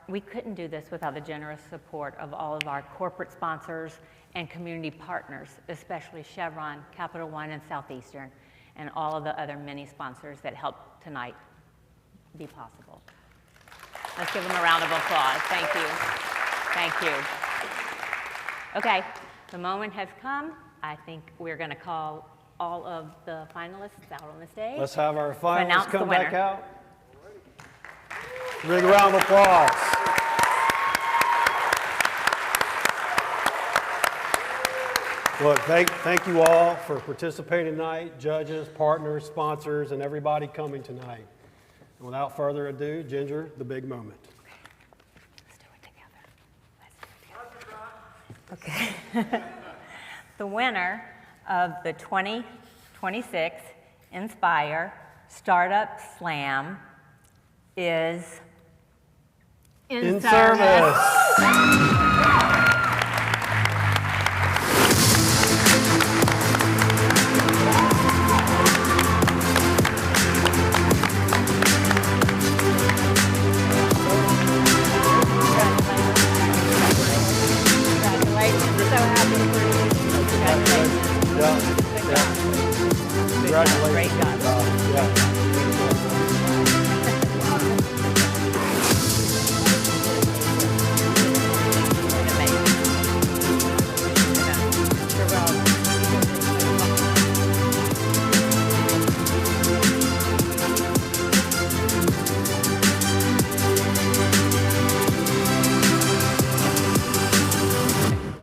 we couldn't do this without the generous support of all of our corporate sponsors and community partners, especially Chevron, Capital One, and Southeastern, and all of the other many sponsors that helped tonight be possible. Let's give them a round of applause. Thank you. Thank you. Okay, the moment has come. I think we're going to call all of the finalists out on the stage. Let's have our finalists come back out. Big round of applause. Look, thank you all for participating tonight, judges, partners, sponsors, and everybody coming tonight. And without further ado, Ginger, the big moment. Let's do it together. Okay. The winner of the 2026 NSpire Startup Slam is In Service.